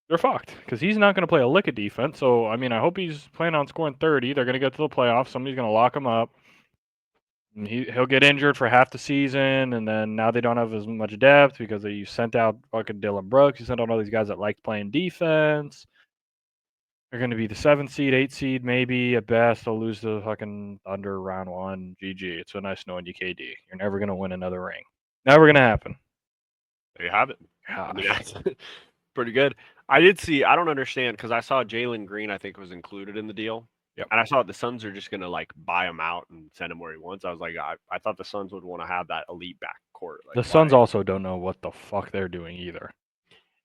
They're fucked because he's not going to play a lick of defense. So, I mean, I hope he's planning on scoring 30. They're going to get to the playoffs. Somebody's going to lock him up. And he'll get injured for half the season, and then now they don't have as much depth because you sent out fucking Dylan Brooks. You sent out all these guys that like playing defense. They're going to be the 7th seed, 8th seed, maybe at best. They'll lose to fucking Thunder round 1. GG. It's so nice knowing you, KD. You're never going to win another ring. Never going to happen. There you have it. I mean, Gosh. that's pretty good. I did see. I don't understand because I saw Jalen Green. I think was included in the deal. Yep. And I saw the Suns are just gonna like buy him out and send him where he wants. I was like, I thought the Suns would want to have that elite backcourt. Like, The Suns why- also don't know what the fuck they're doing either.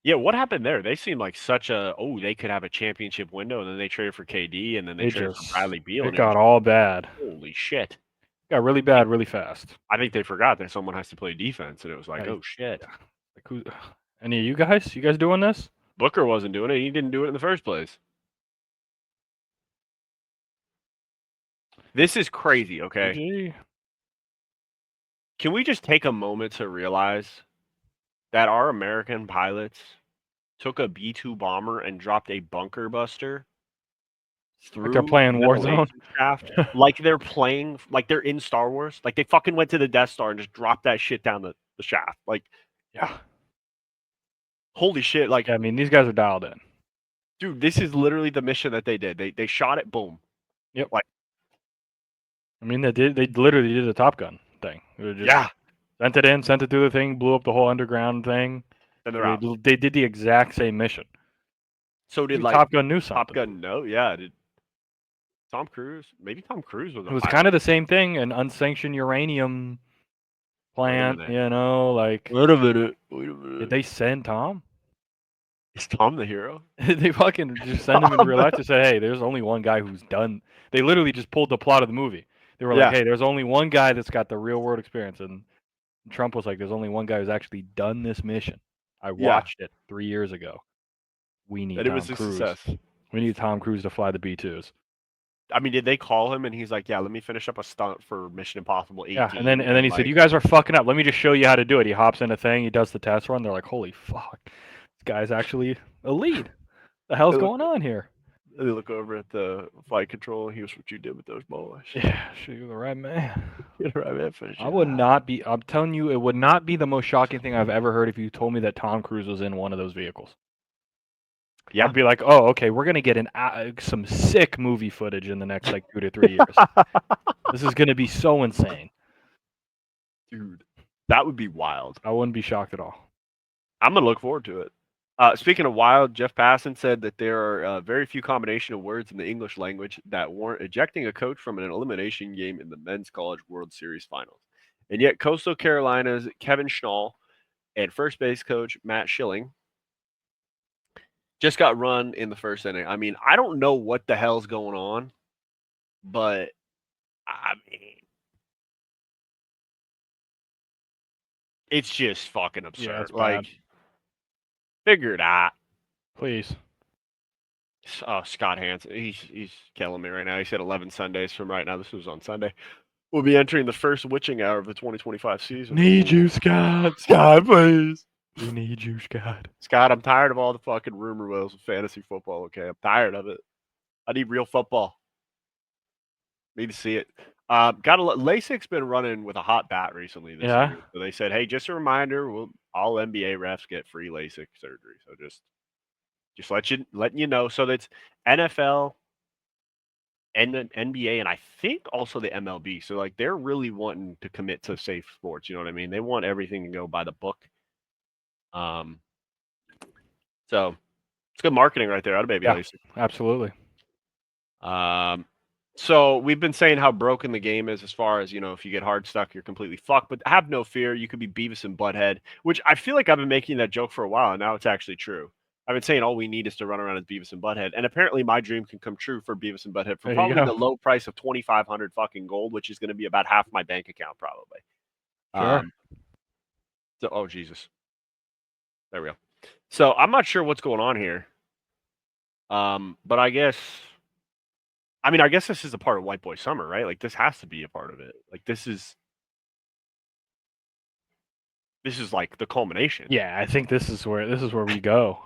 Yeah, what happened there? They seemed like such a they could have a championship window, and then they traded for KD, and then they traded for Bradley Beal. It And got was, all bad. holy shit! It got really bad really fast. I think they forgot that someone has to play defense, and it was like, Right. oh shit. Like who? Any of you guys? You guys doing this? Booker wasn't doing it. He didn't do it in the first place. This is crazy, okay? GG. Can we just take a moment to realize that our American pilots took a B-2 bomber and dropped a bunker buster through they're playing the Warzone? laser shaft, like they're playing, like they're in Star Wars. Like they fucking went to the Death Star and just dropped that shit down the shaft. Like, Yeah. holy shit! Like, Yeah, I mean, these guys are dialed in. dude, this is literally the mission that they did. They shot it, boom. Yep. Like, I mean, they literally did a Top Gun thing. They just yeah. sent it in, sent it through the thing, blew up the whole underground thing. And they're out. They did the exact same mission. So did Maybe like Top Gun knew something. Top Gun? No, yeah. Did Tom Cruise? Maybe Tom Cruise was. It was kind of the same thing, an unsanctioned uranium plant. minute. You know, like Wait a minute. did they send Tom? Is Tom the hero? They fucking just send him in real life to say, hey, there's only one guy who's done. They literally just pulled the plot of the movie. They were like, Yeah. hey, there's only one guy that's got the real world experience. And Trump was like, there's only one guy who's actually done this mission. I Yeah. watched it 3 years ago. We need That it Tom was a Cruise. success. We need Tom Cruise to fly the B-2s. I mean, did they call him and he's like, "Yeah, let me finish up a stunt for Mission Impossible 18." Yeah, and then he said, "You guys are fucking up. Let me just show you how to do it." He hops in a thing, he does the test run. They're like, "Holy fuck, this guy's actually a lead. The hell's going on here?" They look over at the flight control. Here's what you did with those boys. Yeah, you're the right man. You're the right man. Finish I it would up. not be. I'm telling you, it would not be the most shocking thing I've ever heard if you told me that Tom Cruise was in one of those vehicles. Yeah. I'd be like, "Oh, okay, we're gonna get some sick movie footage in the next like 2 to 3 years. This is gonna be so insane." Dude, that would be wild. I wouldn't be shocked at all. I'm gonna look forward to it. Speaking of wild, Jeff Passan said that there are very few combination of words in the English language that warrant ejecting a coach from an elimination game in the Men's College World Series Finals. And yet, Coastal Carolina's Kevin Schnall and first base coach Matt Schilling just got run in the first inning. I mean, I don't know what the hell's going on, but I mean, it's just fucking absurd. Yeah, it's like, bad. figure it out. Please. Oh, Scott Hansen, he's killing me right now. He said 11 Sundays from right now. This was on Sunday. We'll be entering the first witching hour of the 2025 season. Need you, Scott. Scott, please. We need you, Scott. Scott, I'm tired of all the fucking rumor mills of fantasy football, okay? I'm tired of it. I need real football. Need to see it. LASIK's been running with a hot bat recently this year. So they said, hey, just a reminder, all NBA refs get free LASIK surgery. So just letting you know. So that's NFL and the NBA, and I think also the MLB. So like they're really wanting to commit to safe sports. You know what I mean? They want everything to go by the book. So it's good marketing right there out of baby LASIK. Absolutely. So we've been saying how broken the game is as far as, if you get hard stuck, you're completely fucked. But have no fear, you could be Beavis and Butthead, which I feel like I've been making that joke for a while, and now it's actually true. I've been saying all we need is to run around as Beavis and Butthead, and apparently my dream can come true for Beavis and Butthead for There you probably go. the low price of 2,500 fucking gold, which is going to be about half my bank account probably. Sure. Oh Jesus, there we go. So I'm not sure what's going on here, but I guess this is a part of White Boy Summer, right? Like this has to be a part of it. Like this is like the culmination. Yeah, I think this is where we go.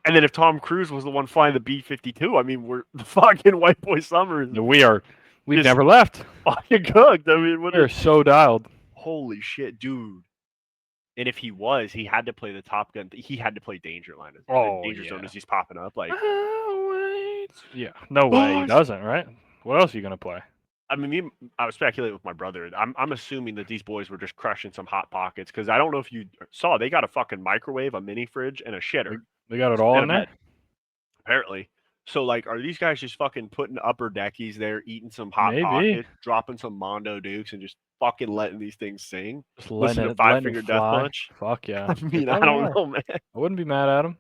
And then if Tom Cruise was the one flying the B-52, I mean, we're the fucking White Boy Summer is We've Just- never left. fucking cooked. I mean, what We're so dialed. holy shit, dude. And if he had to play the Top Gun. He had to play Danger Line. Danger Zone yeah. as he's popping up. Like, Yeah, no way he Boss. doesn't, right? What else are you gonna play? I mean, I was speculating with my brother. I'm assuming that these boys were just crushing some hot pockets because I don't know if you saw they got a fucking microwave, a mini fridge, and a shitter. They got it all And in a there. bed, apparently. So like, are these guys just fucking putting upper deckies there, eating some hot Maybe. pockets, dropping some Mondo Dukes, and just fucking letting these things sing? Just Listen to letting Five it Finger Death fly. Punch. Fuck yeah. I mean, I don't know, man. I wouldn't be mad at him.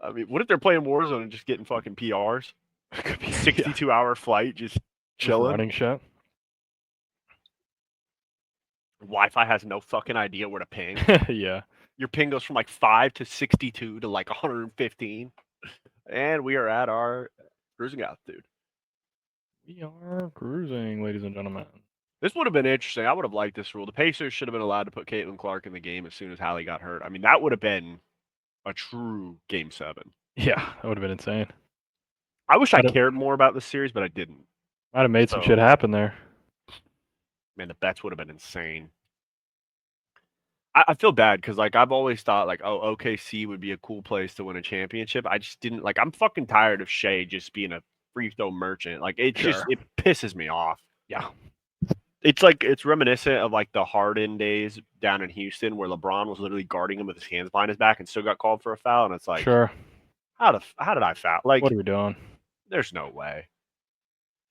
I mean, what if they're playing Warzone and just getting fucking PRs? Could be 62-hour flight, just chilling. running shit. Wi-Fi has no fucking idea where to ping. Yeah. Your ping goes from like 5 to 62 to like 115. And we are at our cruising altitude. We are cruising, ladies and gentlemen. This would have been interesting. I would have liked this rule. The Pacers should have been allowed to put Caitlin Clark in the game as soon as Hallie got hurt. I mean, that would have been a true Game 7. Yeah, that would have been insane. I wish I I'd have- cared more about this series, but I didn't. Might have made some So- shit happen there. Man, the bets would have been insane. I feel bad because like I've always thought like, oh, OKC would be a cool place to win a championship. I just didn't like. I'm fucking tired of Shea just being a free throw merchant. Like it just Sure. it pisses me off. Yeah. It's like it's reminiscent of like the Harden days down in Houston where LeBron was literally guarding him with his hands behind his back and still got called for a foul. And it's like, Sure. how did I foul? Like, What are we doing? there's no way.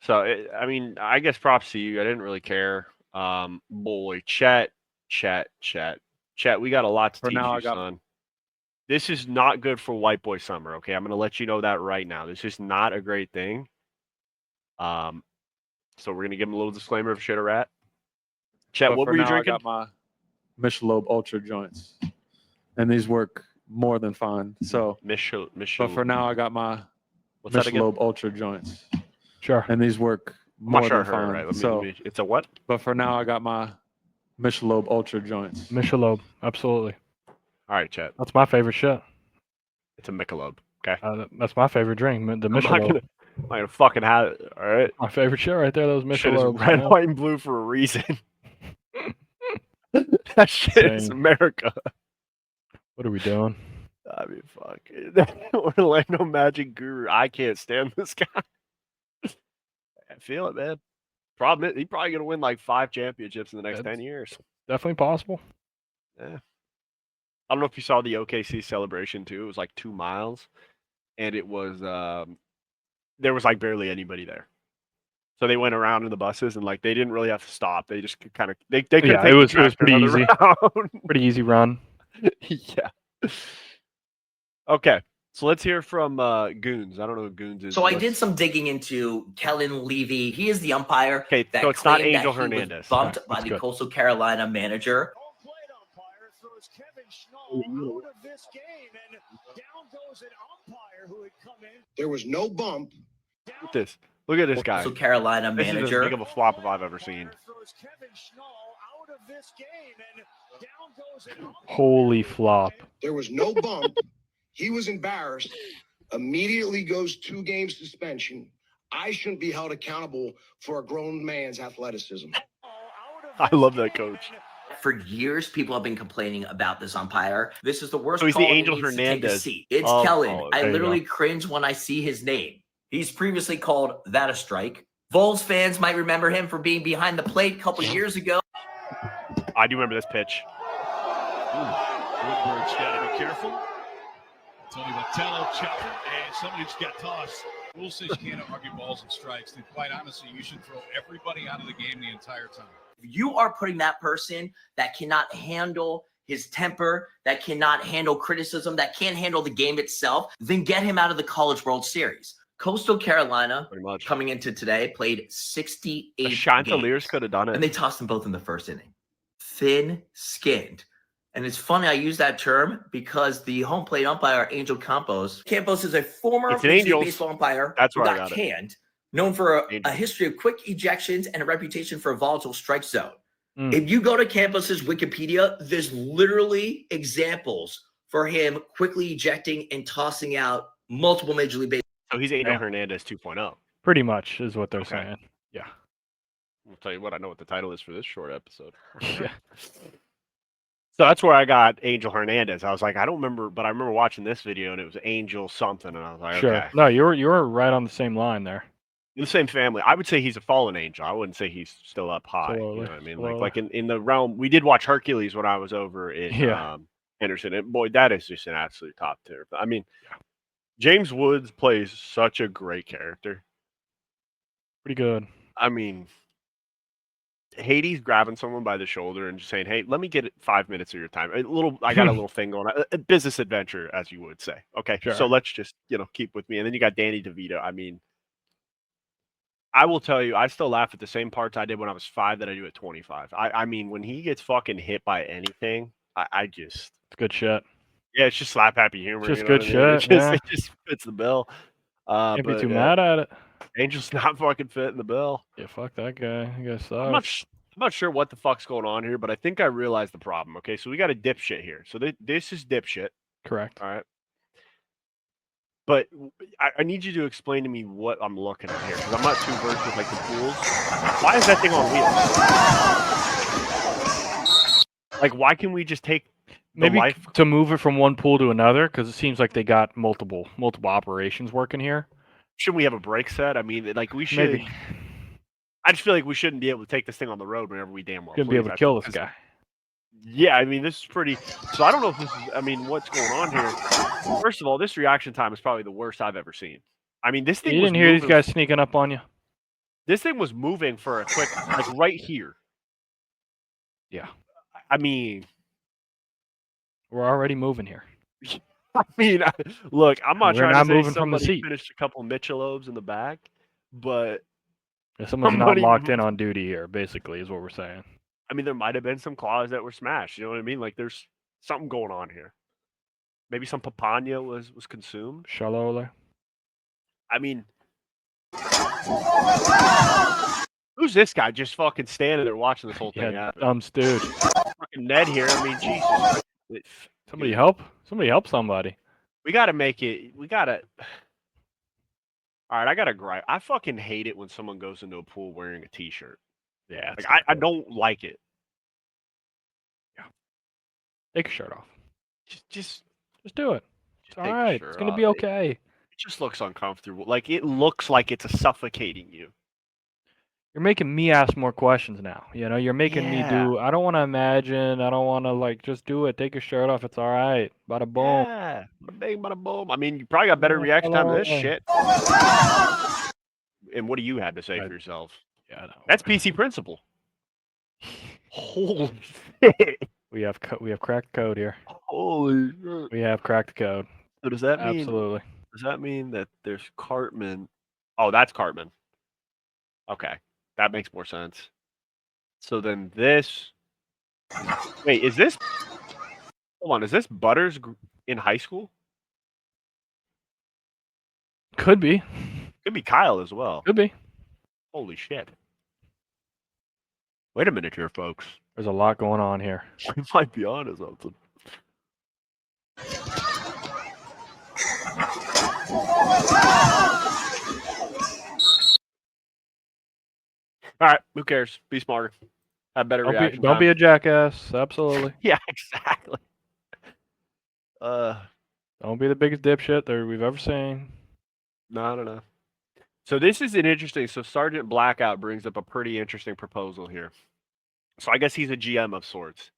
So I mean, I guess props to you. I didn't really care. Boy, Chet, we got a lot to For teach now, you, I got- son. This is not good for White Boy Summer. Okay, I'm gonna let you know that right now. This is not a great thing. So we're gonna give him a little disclaimer of shit or rat. Chet, But what for were you now, drinking? I got my Michelob Ultra joints, and these work more than fine. So, but for now, I got my what's that again? Michelob Ultra joints, Sure. and these work I'm not more sure I than heard it fine. right. Let me, So, let me- it's a what? but for now, I got my Michelob Ultra joints. Michelob. Absolutely. All right, Chet. That's my favorite shit. It's a Michelob. Okay. That's my favorite drink. The I'm not Michelob. gonna fucking have it. All right. My favorite shit right there. Those Shit is Michelob. red, man. white, and blue for a reason. That shit is Same. America. What are we doing? I mean, fuck. Orlando Magic Guru. I can't stand this guy. I feel it, man. Problem is, he's probably gonna win like 5 championships in the next That's- 10 years. Definitely possible. Yeah. I don't know if you saw the OKC celebration too. It was like 2 miles, and it was there was like barely anybody there. So they went around in the buses, and like they didn't really have to stop. They just kind of they could Yeah, take it was the tractor pretty another easy. round. Pretty easy run. Yeah. Okay, so let's hear from Goons. I don't know who Goons is. So but I let's- did some digging into Kellen Levy. He is the umpire. Okay, that so it's not claimed that Angel he was Hernandez. bumped Okay, by that's the good. Coastal Carolina manager. Plate umpire throws Kevin Schnall out of this game, and down goes an umpire who had come in. There was no bump. Look at this. Look at this guy. Coastal Carolina This is as manager. big of a flop as I've ever seen. Throws Kevin Schnall out of this game, and down goes an umpire. Holy flop. There was no bump. He was embarrassed. Immediately goes 2 game suspension. I shouldn't be held accountable for a grown man's athleticism. I love that coach. For years, people have been complaining about this umpire. This is the worst. So he's the call. He Angel needs to take a Hernandez seat. It's of Kellen. college. I There you literally cringe when I see his name. He's previously called that a strike. Vols fans might remember him for being behind the plate a couple years ago. I do remember this pitch. Woodward's got to be careful. Tony Vitello chopping, and somebody's got tossed. Rule says you can't argue balls and strikes. Then quite honestly, you should throw everybody out of the game the entire time. If you are putting that person that cannot handle his temper, that cannot handle criticism, that can't handle the game itself, then get him out of the College World Series. Coastal Carolina, coming into today, played 68 The Chanticleers games, could have done it. and they tossed them both in the first inning. Thin-skinned. And it's funny I use that term because the home plate umpire, Angel Campos is a former Major League Baseball umpire That's who where I got got it. canned, known for a history of quick ejections and a reputation for a volatile strike zone. If you go to Campos's Wikipedia, there's literally examples for him quickly ejecting and tossing out multiple Major League Baseball. So he's Angel Hernandez 2.0. Pretty much is what they're saying. Yeah. I'll tell you what, I know what the title is for this short episode. Yeah. So that's where I got Angel Hernandez. I was like, I don't remember, but I remember watching this video and it was Angel something, and I was like, Sure. okay. No, you're right on the same line there. In the same family. I would say he's a fallen angel. I wouldn't say he's still up high. Slowly, You know what I mean? slowly. Like in the realm, we did watch Hercules when I was over in Henderson. And boy, that is just an absolute top tier. I mean, James Woods plays such a great character. Pretty good. I mean, Hades grabbing someone by the shoulder and just saying, "Hey, let me get 5 minutes of your time." I got a little thing going on, a business adventure, as you would say. Okay, Sure. so let's just keep with me. And then you got Danny DeVito. I mean, I will tell you, I still laugh at the same parts I did when I was 5 that I do at 25. I mean, when he gets fucking hit by anything, I just It's good shit. yeah, it's just slap happy humor. Just you know good what I mean? shit, It just fits the bill. Can't be But, too mad at it. Angel's not fucking fitting the bill. Yeah, fuck that guy. That guy sucks. I'm not sure what the fuck's going on here, but I think I realized the problem. Okay, so we got a dipshit here. So this is dipshit. Correct. All right. But I need you to explain to me what I'm looking at here, because I'm not too versed with like the pools. Why is that thing on wheels? Like, why can we just take Maybe life? to move it from one pool to another, because it seems like they got multiple operations working here. Shouldn't we have a brake set? I mean, like we should. Maybe. I just feel like we shouldn't be able to take this thing on the road whenever we damn well Gonna be able to kill this guy. Yeah, I mean, this is pretty. So I don't know if this is. I mean, what's going on here? First of all, this reaction time is probably the worst I've ever seen. I mean, this thing. You didn't hear these guys sneaking up on you? This thing was moving for a quick, like right here. Yeah. I mean, we're already moving here. I mean, look, I'm not We're trying not to say moving from the somebody seat. finished a couple of Michelobes in the back, but Someone's not locked in on duty here, basically, is what we're saying. I mean, there might have been some claws that were smashed. You know what I mean? Like, there's something going on here. Maybe some papaya was consumed. Shalole. I mean, who's this guy just fucking standing there watching this whole thing happen? Dude. Fucking Ned here. I mean, Jesus. Somebody help. Somebody help somebody. We got to make it. We got to. All right, I got to gripe. I fucking hate it when someone goes into a pool wearing a t-shirt. Yeah. Like, I don't like it. Yeah. Take your shirt off. Just do it. It's all right. It's going to be okay. It just looks uncomfortable. Like, it looks like it's suffocating you. You're making me ask more questions now. You know, you're making me do. I don't want to imagine. I don't want to, like, just do it. Take your shirt off. It's all right. Bada boom. Yeah. Bada bing, bada boom. I mean, you probably got better reaction time to this shit. And what do you have to say for yourself? Yeah, that's PC principle. Holy shit. We have cracked code here. Holy shit. We have cracked code. So does that mean? Absolutely. Does that mean that there's Cartman? Oh, that's Cartman. Okay, that makes more sense. So then this. Wait, is this? Hold on, is this Butters in high school? Could be. Could be Kyle as well. Could be. Holy shit. Wait a minute here, folks. There's a lot going on here. We might be on to something. All right, who cares? Be smarter. Have better reaction. Don't be a jackass. Absolutely. Yeah, exactly. Don't be the biggest dipshit that we've ever seen. No. So this is an interesting. So Sergeant Blackout brings up a pretty interesting proposal here. So I guess he's a GM of sorts.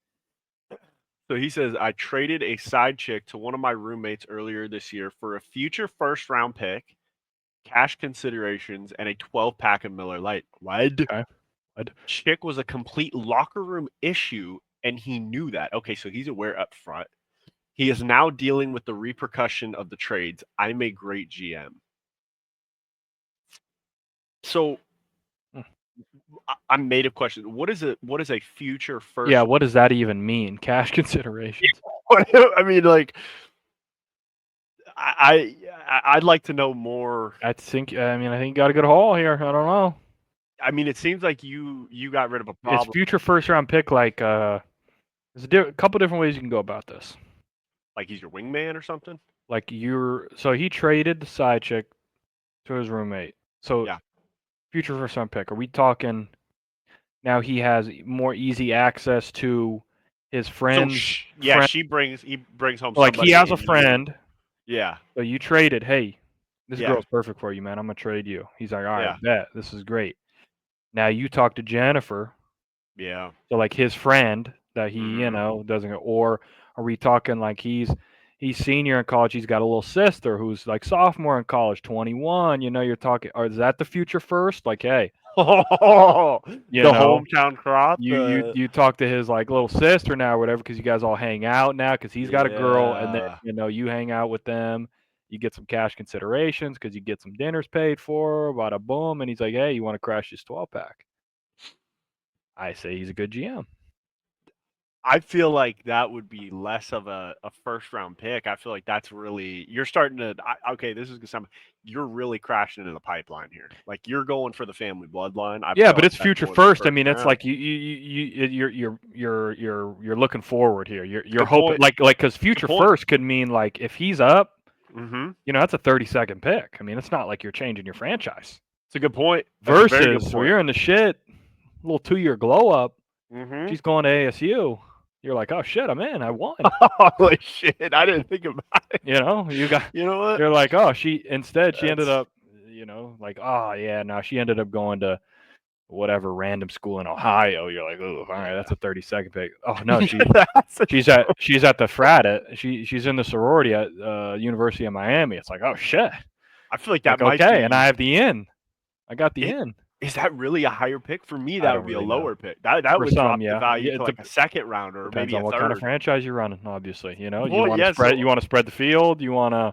So he says, I traded a side chick to one of my roommates earlier this year for a future first-round pick, cash considerations, and a 12-pack of Miller Lite. What? Okay. Chick was a complete locker room issue, and he knew that. Okay, so he's aware up front. He is now dealing with the repercussion of the trades. I'm a great GM. So I'm made of questions. What is a future first? Yeah, what does that even mean? Cash considerations. I mean, like, I'd like to know more. I think you got a good haul here. I don't know. I mean, it seems like you got rid of a problem. It's future first round pick. Like, there's a couple different ways you can go about this. Like he's your wingman or something. Like so he traded the side chick to his roommate. So yeah, future first round pick. Are we talking? Now he has more easy access to his friends. So he brings home. Like he has a friend. Yeah. So you traded. Hey, this girl's perfect for you, man. I'm gonna trade you. He's like, all right, bet. This is great. Now you talk to Jennifer. Yeah. So like his friend that he doesn't. Or are we talking like he's senior in college? He's got a little sister who's like sophomore in college, 21. You're talking. Or is that the future first? Like, hey. Hometown crop. You talk to his like little sister now or whatever, because you guys all hang out now because he's got a girl, and then you hang out with them. You get some cash considerations because you get some dinners paid for. Bada boom, and he's like, hey, you want to crash this 12-pack? I say he's a good GM. I feel like that would be less of a first round pick. I feel like that's really you're starting to this is something you're really crashing into the pipeline here. Like you're going for the family bloodline. But it's future first. I mean, it's like you're looking forward here. You're hoping like because future first could mean like if he's up, that's a 30-second pick. I mean, it's not like you're changing your franchise. It's a good point. Versus where you're in the shit, a little 2-year glow up. She's going to ASU. You're like, oh shit, I'm in. I won. Holy shit! I didn't think about it. You know what? You're like, oh, she ended up, like, oh yeah, no, she ended up going to whatever random school in Ohio. You're like, oh, all right, that's a 30-second pick. Oh no, she's at the frat. She's in the sorority at University of Miami. It's like, oh shit. I feel like that might okay, be... and I have the in. I got the in. Is that really a higher pick? For me, that would be a lower pick. That would drop the value to like a second rounder or maybe a third. Depends on what kind of franchise you're running, obviously. You want to spread the field. You want to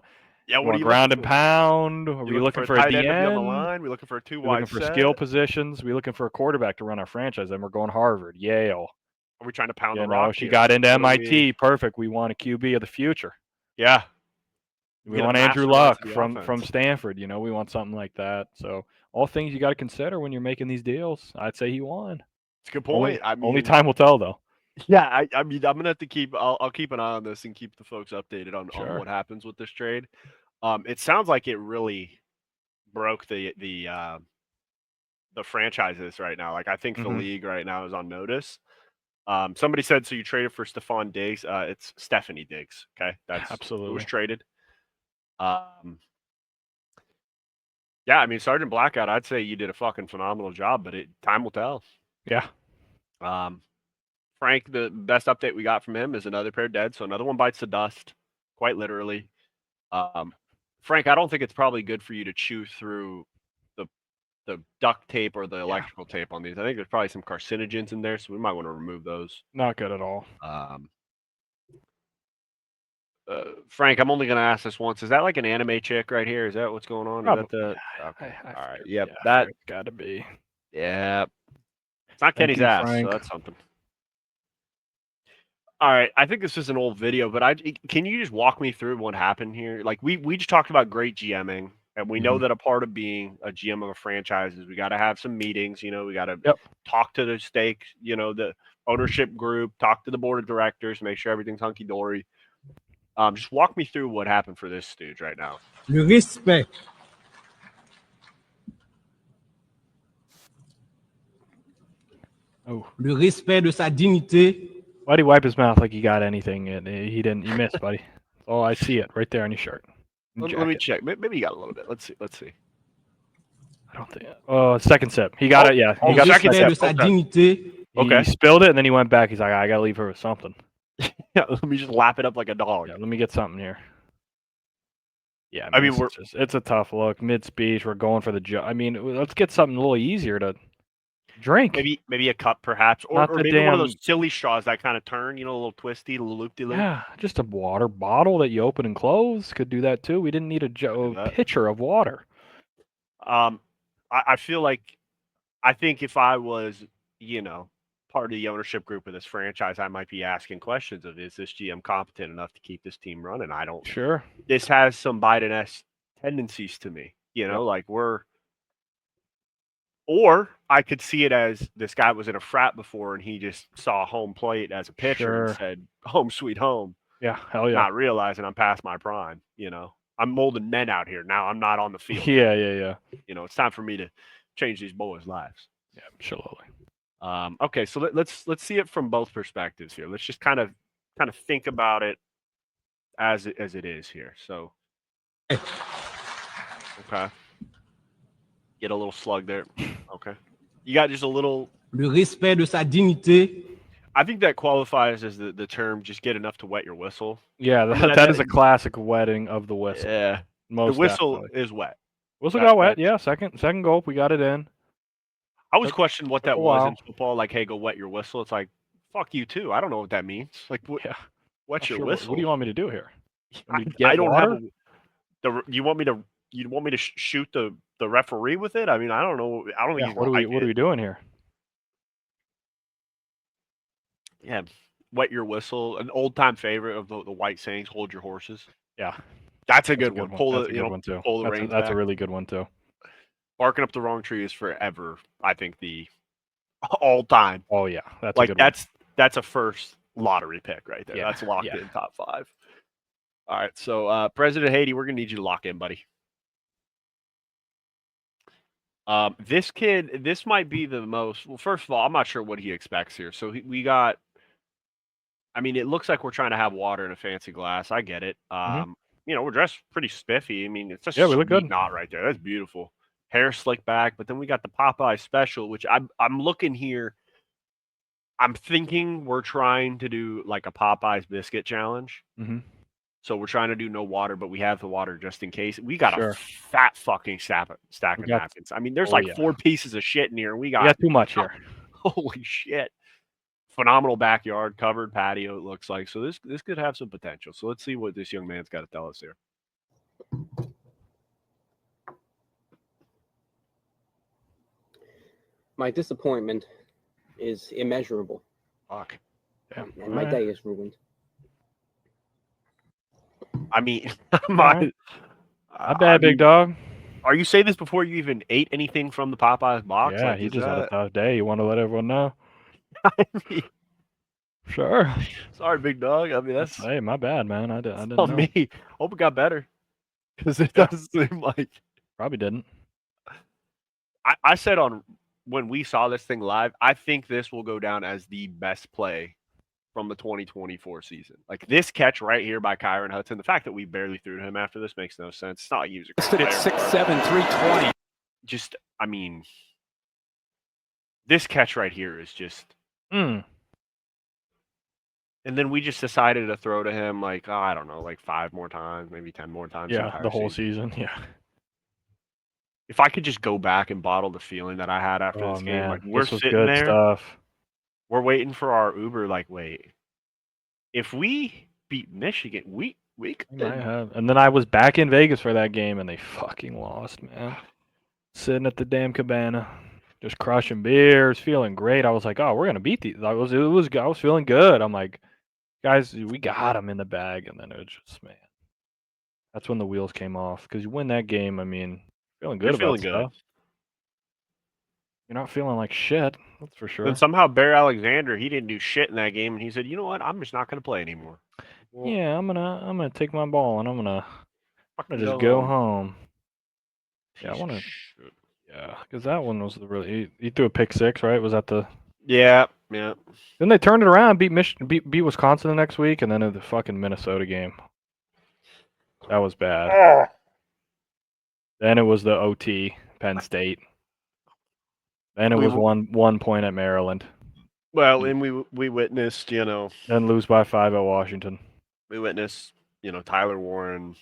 ground and pound. Are we looking for a DN? Are we looking for a 2 wide? Looking for skill positions. Are we looking for a quarterback to run our franchise? And we're going Harvard, Yale. Are we trying to pound the rock? She got into MIT. Perfect. We want a QB of the future. Yeah. We want Andrew Luck from Stanford. We want something like that. So all things you got to consider when you're making these deals. I'd say he won. It's a good point. Only time will tell, though. Yeah, I mean, I'm gonna have to keep. I'll keep an eye on this and keep the folks updated on what happens with this trade. It sounds like it really broke the franchises right now. Like I think the league right now is on notice. Somebody said, so you traded for Stephon Diggs. It's Stephanie Diggs. Okay, that's absolutely who was traded. Yeah, I mean, Sergeant Blackout, I'd say you did a fucking phenomenal job, but time will tell. Yeah. Frank, the best update we got from him is another pair dead, so another one bites the dust, quite literally. Frank, I don't think it's probably good for you to chew through the duct tape or the electrical tape on these. I think there's probably some carcinogens in there, so we might want to remove those. Not good at all. Frank, I'm only going to ask this once. Is that like an anime chick right here? Is that what's going on? Probably. Is that okay. All right. Yep. Yeah, that got to be. Yeah. It's not Kenny's ass, Frank. so that's something. All right. I think this is an old video, but can you just walk me through what happened here? Like we just talked about great GMing, and we know that a part of being a GM of a franchise is we got to have some meetings. We got to talk to the stakes, the ownership group, talk to the board of directors, make sure everything's hunky dory. Just walk me through what happened for this stooge right now. Le respect. Oh. Le respect de sa dignité. Why'd he wipe his mouth like he got anything? He didn't. You missed, buddy. Oh, I see it right there on your shirt. Let me check. Maybe you got a little bit. Let's see. I don't think. Oh, second sip. He got it. Yeah, he got second sip. De sa dignité. He spilled it and then he went back. He's like, I gotta leave her with something. Yeah, let me just lap it up like a dog. Yeah, let me get something here. Yeah, I mean, it's a tough look. Mid-speech, we're going for the job. I mean, let's get something a little easier to drink. Maybe a cup, perhaps, or maybe one of those silly straws that kind of turn, a little twisty, a little loop-de-loop. Yeah, just a water bottle that you open and close could do that too. We didn't need a pitcher of water. I feel like, I think if I was, part of the ownership group of this franchise, I might be asking questions of, is this GM competent enough to keep this team running? I don't. Sure. This has some Biden-esque tendencies to me, like or I could see it as this guy was in a frat before and he just saw home plate as a pitcher and said, home sweet home. Yeah, hell yeah. Not realizing I'm past my prime, I'm molding men out here. Now I'm not on the field. Yeah. It's time for me to change these boys' lives. Yeah, absolutely. Okay, so let's see it from both perspectives here. Let's just kind of think about it as it is here. So, okay, get a little slug there. Okay, you got just a little. Le respect de sa dignité. I think that qualifies as the term. Just get enough to wet your whistle. Yeah, that is a classic wetting of the whistle. Yeah, the whistle is wet. Whistle got wet. Yeah, second gulp, we got it in. I always questioned what that was in football. Like, hey, go wet your whistle. It's like, fuck you too. I don't know what that means. Like, wet your whistle. What do you want me to do here? I don't have you want me to shoot the referee with it? I mean, I don't know. I don't think. What are we doing here? Yeah, wet your whistle. An old time favorite of the white sayings: "Hold your horses." Yeah, that's a good one. Pull the reins. That's a really good one too. Barking up the wrong tree is forever. I think the all time. Oh yeah, that's like a good that's a first lottery pick right there. Yeah, that's locked in top 5. All right, so President Haiti, we're gonna need you to lock in, buddy. This kid, this might be the most. Well, first of all, I'm not sure what he expects here. So we got. I mean, it looks like we're trying to have water in a fancy glass. I get it. We're dressed pretty spiffy. I mean, it's just we look good. Knot right there. That's beautiful. Hair slicked back, but then we got the Popeye special, which I'm looking here. I'm thinking we're trying to do like a Popeye's biscuit challenge. Mm-hmm. So we're trying to do no water, but we have the water just in case. We got a fat fucking stack of napkins. I mean, there's 4 pieces of shit in here, and we got too much here. Holy shit. Phenomenal backyard, covered patio, it looks like. So this could have some potential. So let's see what this young man's got to tell us here. My disappointment is immeasurable. Fuck. Damn. And my day is ruined. I mean, my bad, big dog. Are you saying this before you even ate anything from the Popeyes box? Yeah, he just had a tough day. You want to let everyone know? I mean, sure. Sorry, big dog. I mean, that's hey, my bad, man. I didn't know. Me. Hope it got better, because it doesn't seem like probably didn't. I said when we saw this thing live, I think this will go down as the best play from the 2024 season. Like this catch right here by Kyron Hudson. The fact that we barely threw to him after this makes no sense. It's not like he was at 6'7", 320. Just, I mean, this catch right here is just. And then we just decided to throw to him like, I don't know, like 5 more times, maybe 10 more times. Yeah, the whole season. Yeah. If I could just go back and bottle the feeling that I had after this game, like we're sitting good there, stuff. We're waiting for our Uber. Like, wait, if we beat Michigan, we could have. And then I was back in Vegas for that game, and they fucking lost, man. Sitting at the damn cabana, just crushing beers, feeling great. I was like, oh, we're gonna beat these. I was feeling good. I'm like, guys, we got them in the bag, and then it was just, man, that's when the wheels came off. Because you win that game, I mean. Feeling good about stuff. You're not feeling like shit, that's for sure. And somehow Bear Alexander, he didn't do shit in that game, and he said, "You know what? I'm just not going to play anymore." Well, yeah, I'm gonna take my ball and I'm gonna just go home. Yeah, I want to. Yeah, because that one was the really. He threw a pick 6, right? Was that the? Yeah. Then they turned it around, beat Wisconsin the next week, and then the fucking Minnesota game. That was bad. Then it was the OT, Penn State. Then it was one point at Maryland. Well, and we witnessed, Then lose by 5 at Washington. We witnessed, Tyler Warren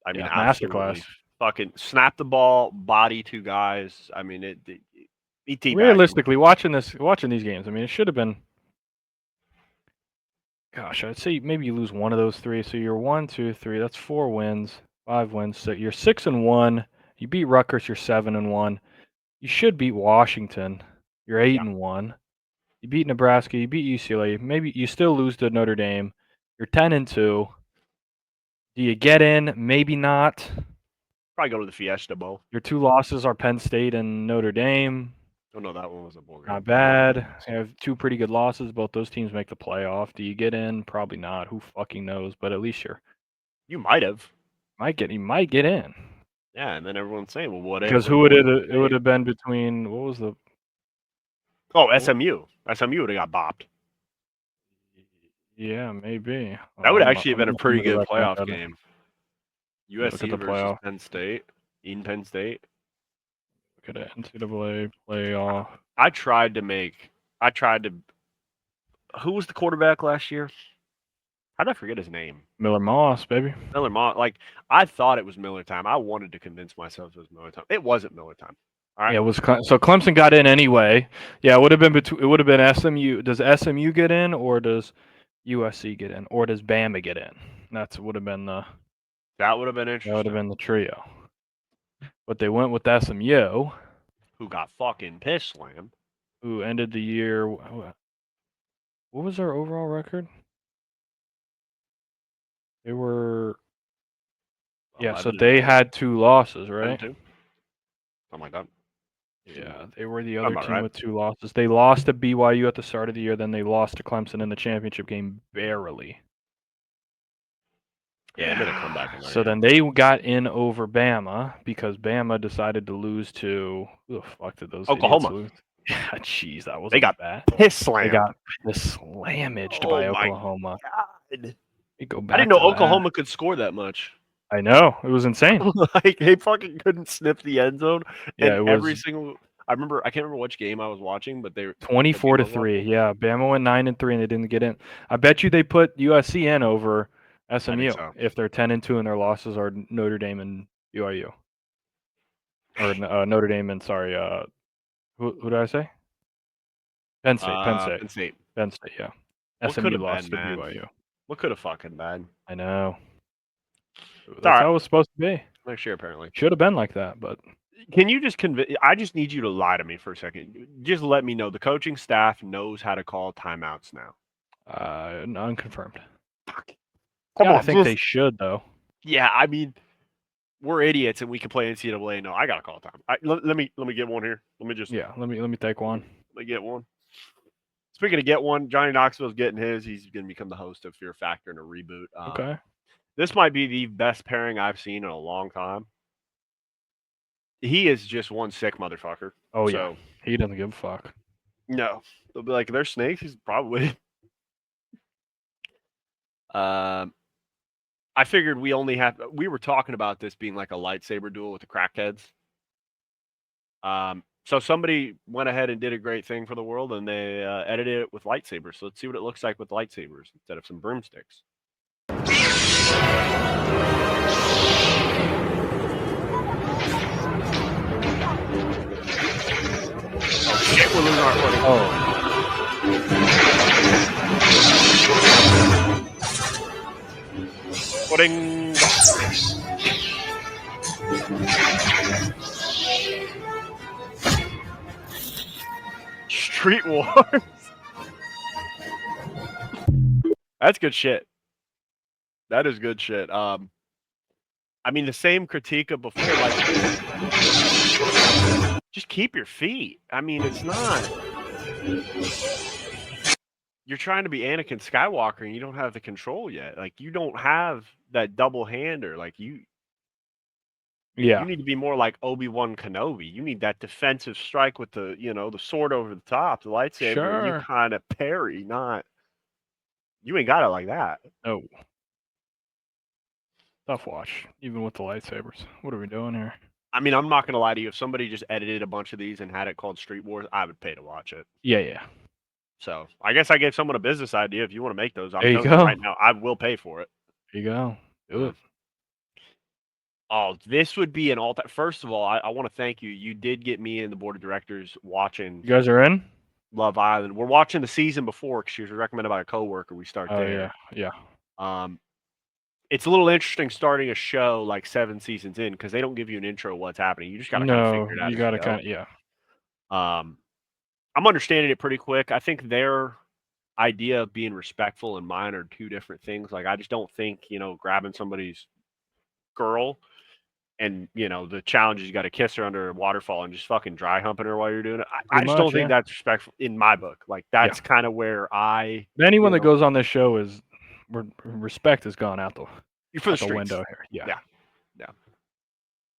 I mean, Yeah, absolutely. masterclass. Fucking snap the ball, body 2 guys. I mean, he teabagged. Realistically, watching these games, I mean, it should have been. Gosh, I'd say maybe you lose one of those 3. So you're 1, 2, 3. That's 4 wins, 5 wins. So you're 6-1. You beat Rutgers. You're 7-1. You should beat Washington. You're 8-1. You beat Nebraska. You beat UCLA. Maybe you still lose to Notre Dame. You're 10-2. Do you get in? Maybe not. Probably go to the Fiesta Bowl. Your 2 losses are Penn State and Notre Dame. Oh no, that one was a bowl game. Not bad. You have 2 pretty good losses. Both those teams make the playoff. Do you get in? Probably not. Who fucking knows? But at least you might have. You might get in. Yeah, and then everyone's saying, well, what if? Because who would it would have been between what was the? Oh, SMU. SMU would have got bopped. Yeah, maybe. That would actually have been a pretty good playoff game. USC the versus playoff. Penn State in Penn State. Look at it. NCAA playoff. I tried to. Who was the quarterback last year? How did I forget his name? Miller Moss, baby. Miller Moss. Like, I thought it was Miller time. I wanted to convince myself it was Miller time. It wasn't Miller time. All right. Yeah, it was. So Clemson got in anyway. Yeah, it would have been It would have been SMU. Does SMU get in, or does USC get in, or does Bama get in? Would have been the. That would have been interesting. That would have been the trio. But they went with SMU. Who got fucking piss slammed. Who ended the year. What was their overall record? They were. Yeah, so they had 2 losses, right? 2. Something like that. Yeah, they were the other team with 2 losses. They lost to BYU at the start of the year, then they lost to Clemson in the championship game barely. Yeah, they made a comeback in there. So then they got in over Bama because Bama decided to lose to who the fuck did those Oklahoma. idiots lose? Yeah, jeez, that was bad. Piss slammed. They got piss slamaged by Oklahoma. God. You go back I didn't know to that. Oklahoma could score that much. I know. It was insane. Like, they fucking couldn't sniff the end zone. Yeah, And it every was single. I can't remember which game I was watching, but they were 24-3. Yeah, Bama went 9-3 and they didn't get in. I bet you they put USC in over SMU if they're 10-2 and their losses are Notre Dame and BYU. Or Notre Dame and who did I say? Penn State. Penn State, yeah. SMU lost to BYU. What could have fucking been? I know. That's how it was supposed to be. Next year, apparently. Should have been like that, but. Can you just I just need you to lie to me for a second. Just let me know. The coaching staff knows how to call timeouts now. Unconfirmed. Come on, I think they should, though. Yeah, I mean, we're idiots and we can play NCAA. No, I gotta call time. Let me get one here. Let me just. Yeah, let me take one. Let me get one. Speaking of get one, Johnny Knoxville's getting his. He's going to become the host of Fear Factor in a reboot. Okay. This might be the best pairing I've seen in a long time. He is just one sick motherfucker. Oh, yeah. He doesn't give a fuck. No. They'll be like, they're snakes? He's probably. I figured we were talking about this being like a lightsaber duel with the crackheads. So somebody went ahead and did a great thing for the world, and they edited it with lightsabers. So let's see what it looks like with lightsabers instead of some broomsticks. Oh shit, we're losing our footing. Footing. Street Wars. That's good shit. That is good shit. I mean, the same critique of before, like, just keep your feet. I mean, it's not. You're trying to be Anakin Skywalker and you don't have the control yet. Like, you don't have that double hander. Like, you need to be more like Obi-Wan Kenobi. You need that defensive strike with the, the sword over the top, the lightsaber. Sure. You kind of parry, you ain't got it like that. No. Tough watch, even with the lightsabers. What are we doing here? I mean, I'm not going to lie to you. If somebody just edited a bunch of these and had it called Street Wars, I would pay to watch it. Yeah. So I guess I gave someone a business idea. If you want to make those, I'm there you telling go. you right now, I will pay for it. There you go. Do it. Oh, this would be an all-time. First of all, I want to thank you. You did get me and the board of directors watching You guys are in? Love Island. We're watching the season before because she was recommended by a coworker. We start Oh there. yeah. It's a little interesting starting a show like 7 seasons in because they don't give you an intro of what's happening. You just got to kind of figure it out. You got to kind of I'm understanding it pretty quick. I think their idea of being respectful and mine are 2 different things. Like I just don't think grabbing somebody's girl and the challenge is you got to kiss her under a waterfall and just fucking dry humping her while you're doing it. I just don't think that's respectful in my book. Like that's kind of where anyone that goes on this show is respect has gone out the window here.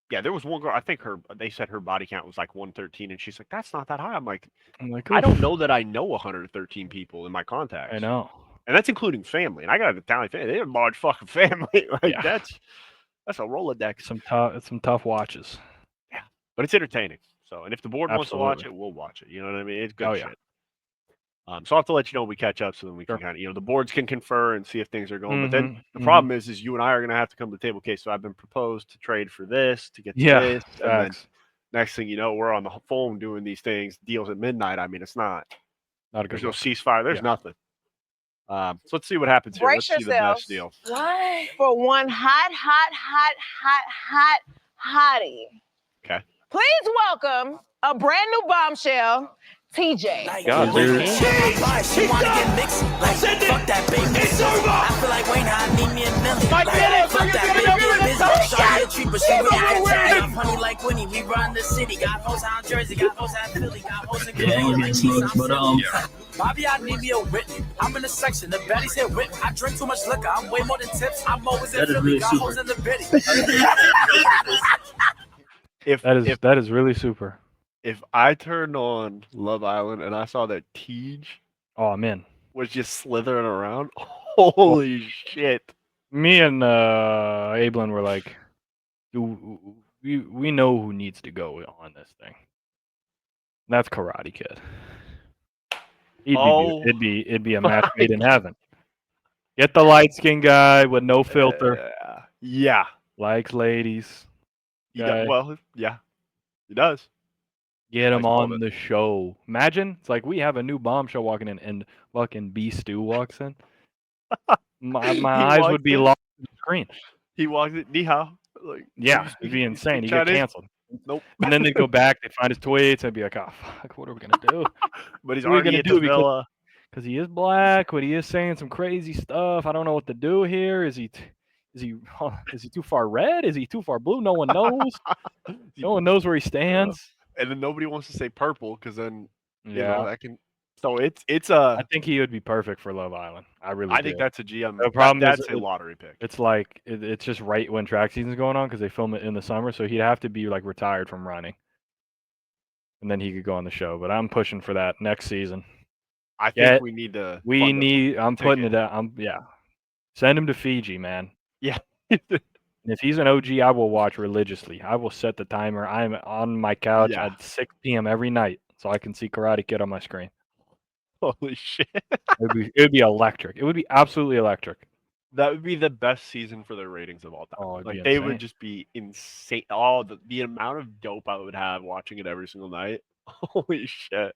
Yeah, there was one girl. I think they said her body count was like 113, and she's like, "That's not that high." I'm like, I don't know that I know 113 people in my contacts. I know, and that's including family. And I got an Italian family; they're a large fucking family. That's a Rolodex. Some tough watches. Yeah, but it's entertaining. So, and if the board wants to watch it, we'll watch it. You know what I mean? It's good shit. So I'll have to let you know when we catch up, so then we can kind of, the boards can confer and see if things are going. But then the problem is you and I are going to have to come to the table. Okay, so I've been proposed to trade for this to get to this, and then next thing you know, we're on the phone doing these things, deals at midnight. I mean, it's not a good. There's no ceasefire. There's nothing. So let's see what happens here. Let's see the best deal. What? For one hottie. Okay. Please welcome a brand new bombshell, TJ. God, dude. She wanna get mixed. Like, fuck that baby. It's over. I feel like Wayne, I need me a million. Like, fuck that baby. Shawty a treat, but she really can I'm honey like Winnie. We run the city. Got hoes out in Jersey. Got hoes out in Philly. Got hoes in Cali. Bobby, I need me a Whitney. I'm in the section. The baddies hit whip. I drink too much liquor. I'm way more than tips. I'm always in Philly. Got hoes in the bitty. That is really super. If I turned on Love Island and I saw that Tej I'm in. was just slithering around, holy shit. Me and Ablin were like, we know who needs to go on this thing. That's Karate Kid. It'd be a match made in heaven. Get the light skinned guy with no filter. Yeah. Likes ladies. He does. Get him on the show. Imagine it's like we have a new bombshell walking in, and fucking B Stu walks in. My eyes would be lost on the screen. He walks in, ni hao. Like, it'd be insane. He get canceled. Nope. And then they'd go back, they'd find his tweets, and be like, "Oh fuck, what are we gonna do?" But he's already at the villa because he is black, but he is saying some crazy stuff. I don't know what to do here. Is he too far red? Is he too far blue? No one knows. No one knows where he stands. And then nobody wants to say purple because then that can. So it's a. I think he would be perfect for Love Island. I think that's a GM. The problem that's is a lottery pick. It's like it's just right when track season's going on because they film it in the summer, so he'd have to be like retired from running, and then he could go on the show. But I'm pushing for that next season. I think we need to. I'm putting it out. Send him to Fiji, man. Yeah. And if he's an OG, I will watch religiously. I will set the timer. I'm on my couch at 6 p.m. every night so I can see Karate Kid on my screen. Holy shit. It would be electric. It would be absolutely electric. That would be the best season for their ratings of all time. Like they would just be insane. Oh, the amount of dope I would have watching it every single night. Holy shit.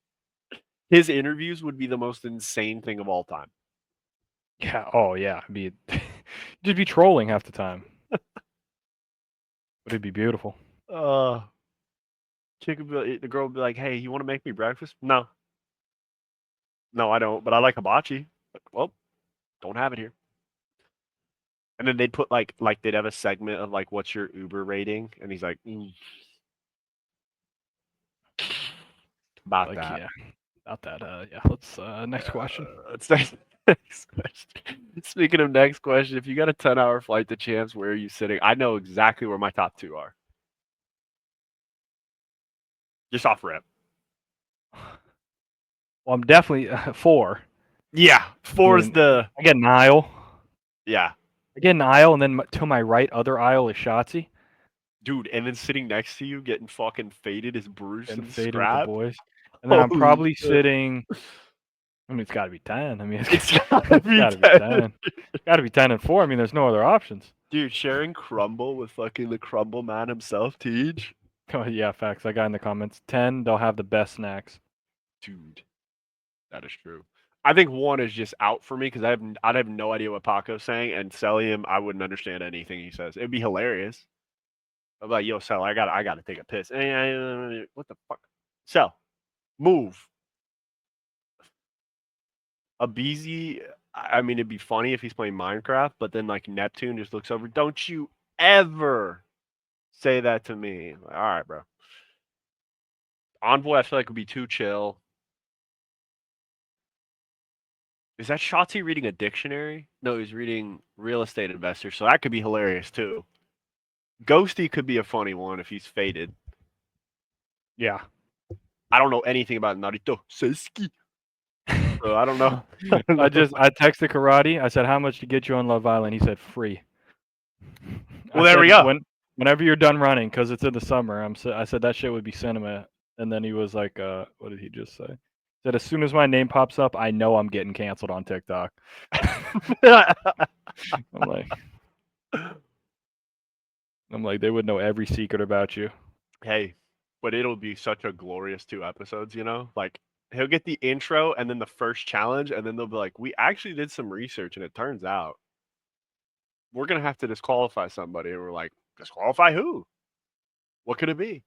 His interviews would be the most insane thing of all time. Yeah. Oh, yeah. Just be trolling half the time. But it'd be beautiful. The girl would be like, "Hey, you want to make me breakfast?" No, I don't. But I like hibachi. Like, well, don't have it here. And then they'd put like they'd have a segment of like, "What's your Uber rating?" And he's like, about that. Yeah. About that. Yeah. Let's next question. Next question. Speaking of next question, if you got a 10-hour flight to Champs, where are you sitting? I know exactly where my top 2 are. Just off rip. Well, I'm definitely 4. Yeah, 4 is the. I get Nile. Yeah. I get Nile, and then to my right, other aisle is Shotzi. Dude, and then sitting next to you, getting fucking faded is Bruce and faded Scrap. With the boys. And then I'm probably sitting. I mean, it's got to be 10. I mean, it's got to be 10. It's got to be 10 and 4. I mean, there's no other options. Dude, sharing crumble with fucking the crumble man himself, Teej. Oh yeah, facts. That guy in the comments. 10, they'll have the best snacks. Dude, that is true. I think 1 is just out for me because I'd have no idea what Paco's saying, and Celium, I wouldn't understand anything he says. It'd be hilarious. I'm like, yo, Cel, I gotta take a piss. What the fuck? Cel, move. A BZ, I mean, it'd be funny if he's playing Minecraft, but then like Neptune just looks over. Don't you ever say that to me. Like, all right, bro. Envoy, I feel like would be too chill. Is that Shotzi reading a dictionary? No, he's reading Real Estate Investor, so that could be hilarious too. Ghosty could be a funny one if he's faded. Yeah. I don't know anything about Naruto Sasuke. So I don't know. I texted Karate. I said, how much to get you on Love Island? He said, free. Well, there we go. Whenever you're done running, because it's in the summer, I said that shit would be cinema. And then he was like, what did he just say? He said, as soon as my name pops up, I know I'm getting canceled on TikTok. I'm like, they would know every secret about you. Hey, but it'll be such a glorious 2 episodes, you know? Like, he'll get the intro and then the first challenge, and then they'll be like, we actually did some research, and it turns out we're going to have to disqualify somebody. And we're like, disqualify who? What could it be?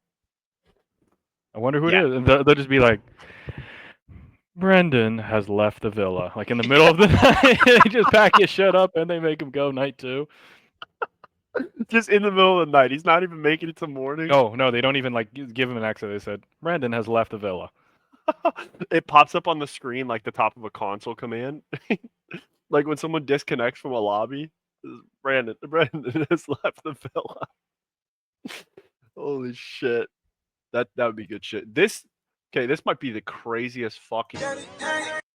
I wonder who it is. And they'll just be like, Brendan has left the villa. Like in the middle of the night, they just pack his shit up and they make him go night 2. Just in the middle of the night. He's not even making it to morning. No, they don't even like give him an exit. They said, Brendan has left the villa. It pops up on the screen like the top of a console command. Like when someone disconnects from a lobby. Brandon has left the villa. Holy shit. That would be good shit. This might be the craziest fucking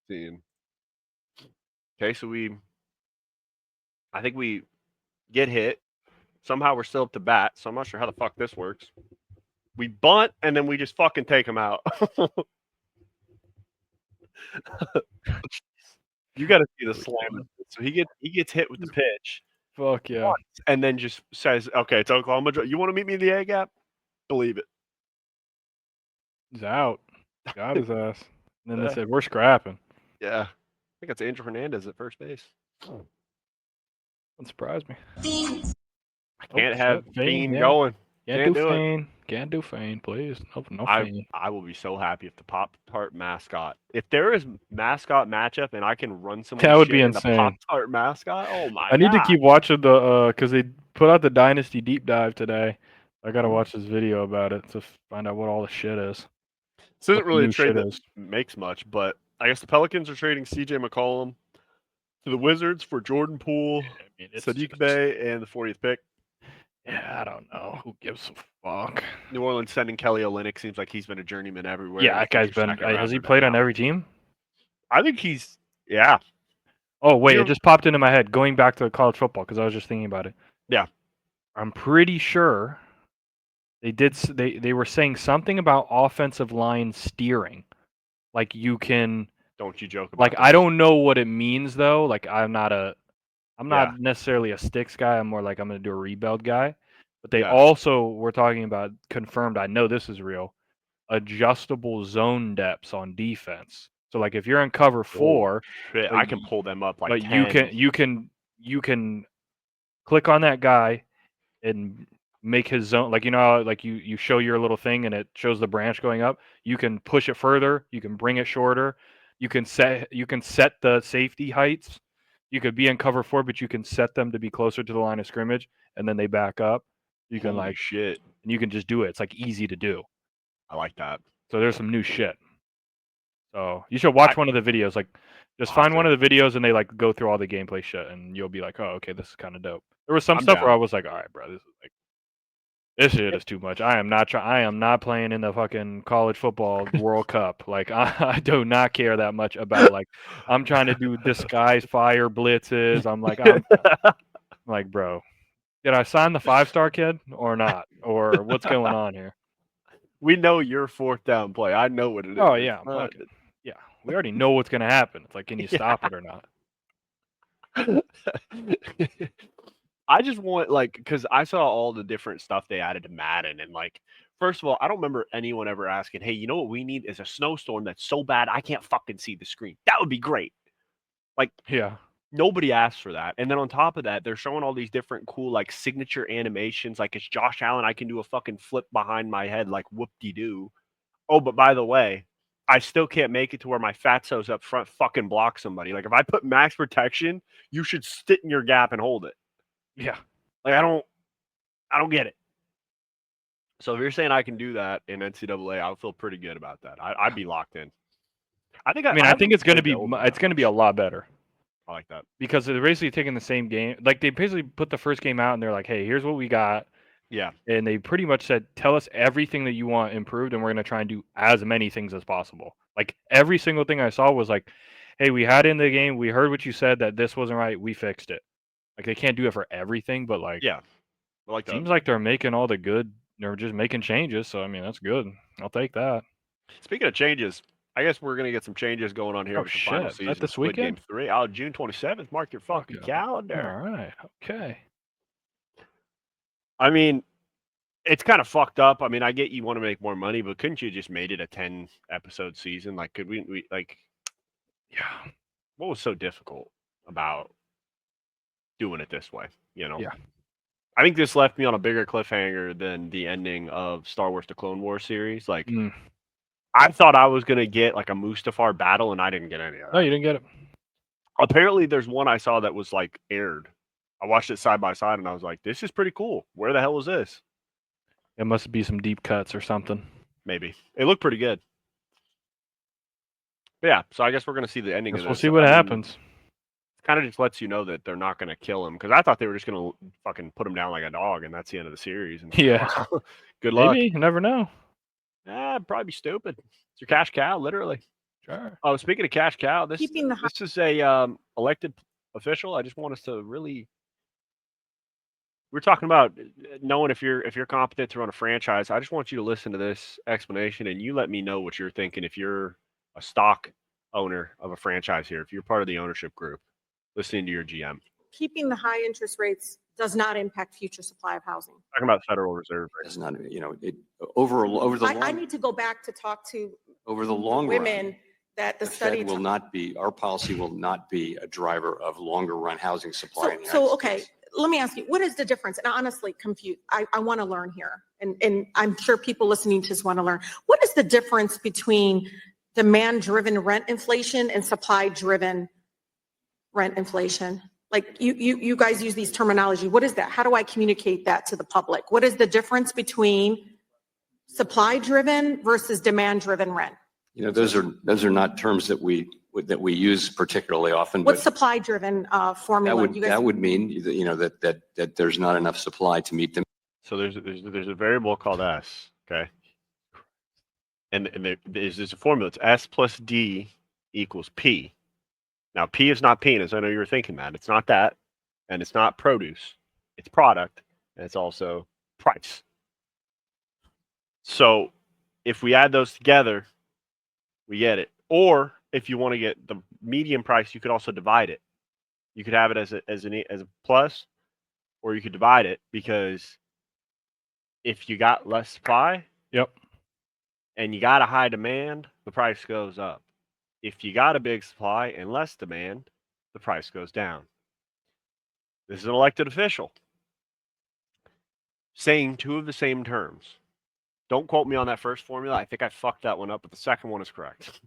scene. Okay, so I think we get hit. Somehow we're still up to bat, so I'm not sure how the fuck this works. We bunt, and then we just fucking take him out. You got to see the slam. So he gets hit with the pitch. Fuck yeah. Once, and then just says, okay, it's Oklahoma. You want to meet me in the A gap? Believe it. He's out. Got his ass. And then they said, we're scrapping. Yeah. I think it's Angel Hernandez at first base. Wouldn't surprise me. I can't have Fiend going. Can't do Fiend. Can't do Fiend, please. No Fiend. I will be so happy if the Pop-Tart mascot. If there is mascot matchup and I can run some that would be insane. The Pop-Tart mascot. Oh my god. I need to keep watching the because they put out the Dynasty deep dive today. I gotta watch this video about it to find out what all the shit is. This isn't really a trade that makes much, but I guess the Pelicans are trading CJ McCollum to the Wizards for Jordan Poole, Sadiq Bey, and the 40th pick. Yeah, I don't know. Who gives a fuck? New Orleans sending Kelly Olynyk. Seems like he's been a journeyman everywhere. Yeah, that guy's been. Has he played on every team? I think he's. Yeah. Oh wait, it just popped into my head. Going back to college football because I was just thinking about it. Yeah. I'm pretty sure they did. They were saying something about offensive line steering. Like you can. Don't you joke about like that. I don't know what it means though. Like I'm not necessarily a sticks guy. I'm more like I'm gonna do a rebuild guy. But they also were talking about confirmed. I know this is real. Adjustable zone depths on defense. So like if you're in cover 4, I can pull them up like. But 10. you can click on that guy and make his zone like like you show your little thing and it shows the branch going up. You can push it further. You can bring it shorter. You can set the safety heights. You could be in cover 4, but you can set them to be closer to the line of scrimmage, and then they back up. You can Holy shit. And you can just do it. It's like easy to do. I like that. So there's some new shit. So you should watch one of the videos. Like, just find one of the videos and they like go through all the gameplay shit, and you'll be like, oh, okay, this is kind of dope. There was some stuff where I was like, all right, bro, this shit is too much. I am not playing in the fucking college football World Cup. Like, I do not care that much about like I'm trying to do disguise fire blitzes. I'm like, bro, did I sign the 5-star kid or not? Or what's going on here? We know your 4th down play. I know what it is. Oh yeah, yeah. We already know what's gonna happen. It's like, can you stop it or not? I just want because I saw all the different stuff they added to Madden, and first of all, I don't remember anyone ever asking, "Hey, you know what we need is a snowstorm that's so bad I can't fucking see the screen." That would be great. Yeah. Nobody asked for that. And then on top of that, they're showing all these different cool signature animations. Like it's Josh Allen, I can do a fucking flip behind my head like whoop-de-doo. Oh, but by the way, I still can't make it to where my fatso's up front fucking block somebody. Like if I put max protection, you should sit in your gap and hold it. Yeah. I don't get it. So if you're saying I can do that in NCAA, I would feel pretty good about that. I'd be locked in. I think it's going to be a lot better. I like that. Because they're basically taking the same game. Like, they basically put the first game out, and they're like, hey, here's what we got. Yeah. And they pretty much said, tell us everything that you want improved, and we're going to try and do as many things as possible. Like, every single thing I saw was like, hey, we had in the game, we heard what you said, that this wasn't right, we fixed it. Like, they can't do it for everything, but, yeah. I like that. Seems like they're making all the good, they're just making changes, so, I mean, that's good. I'll take that. Speaking of changes, I guess we're gonna get some changes going on here with the final season. This Squid weekend? Game 3 out June 27th. Mark your fucking calendar. All right. Okay. I mean, it's kind of fucked up. I mean, I get you want to make more money, but couldn't you just made it a 10-episode season? Like, could we yeah. What was so difficult about doing it this way? You know? Yeah. I think this left me on a bigger cliffhanger than the ending of Star Wars: The Clone Wars series. Like, I thought I was gonna get like a Mustafar battle, and I didn't get any of that. No, you didn't get it. Apparently, there's one I saw that was aired. I watched it side by side, and I was like, "This is pretty cool. Where the hell is this?" It must be some deep cuts or something. Maybe it looked pretty good. But yeah, so I guess we're gonna see the ending of this. We'll see what happens. It kind of just lets you know that they're not gonna kill him, because I thought they were just gonna fucking put him down like a dog, and that's the end of the series. And yeah. Good luck. Maybe, you never know. Probably be stupid. It's your cash cow, literally. Sure. Oh, speaking of cash cow, this is a elected official. I just want us to really. We're talking about knowing if you're competent to run a franchise. I just want you to listen to this explanation, and you let me know what you're thinking. If you're a stock owner of a franchise here, if you're part of the ownership group, listening to your GM. Keeping the high interest rates does not impact future supply of housing. Talking about Federal Reserve rates. Does not, over the long. I need to go back to talk to over the long women run, that the Fed study will not be, our policy will not be a driver of longer run housing supply. in the So United okay, States. let me ask you, what is the difference? And I'm honestly confused. I want to learn here, and I'm sure people listening to this want to learn. What is the difference between demand-driven rent inflation and supply-driven rent inflation? Like you guys use these terminology. What is that? How do I communicate that to the public? What is the difference between supply-driven versus demand-driven rent? Those are not terms that we use particularly often. What's but supply-driven formula? that would mean that there's not enough supply to meet them. So there's a variable called S, okay, and there's a formula. It's S plus D equals P. Now P is not penis. I know you were thinking that. It's not that, and it's not produce. It's product, and it's also price. So if we add those together, we get it. Or if you want to get the median price, you could also divide it. You could have it as a plus, or you could divide it, because if you got less supply, yep, and you got a high demand, the price goes up. If you got a big supply and less demand, the price goes down. This is an elected official saying two of the same terms. Don't quote me on that first formula. I think I fucked that one up, but the second one is correct.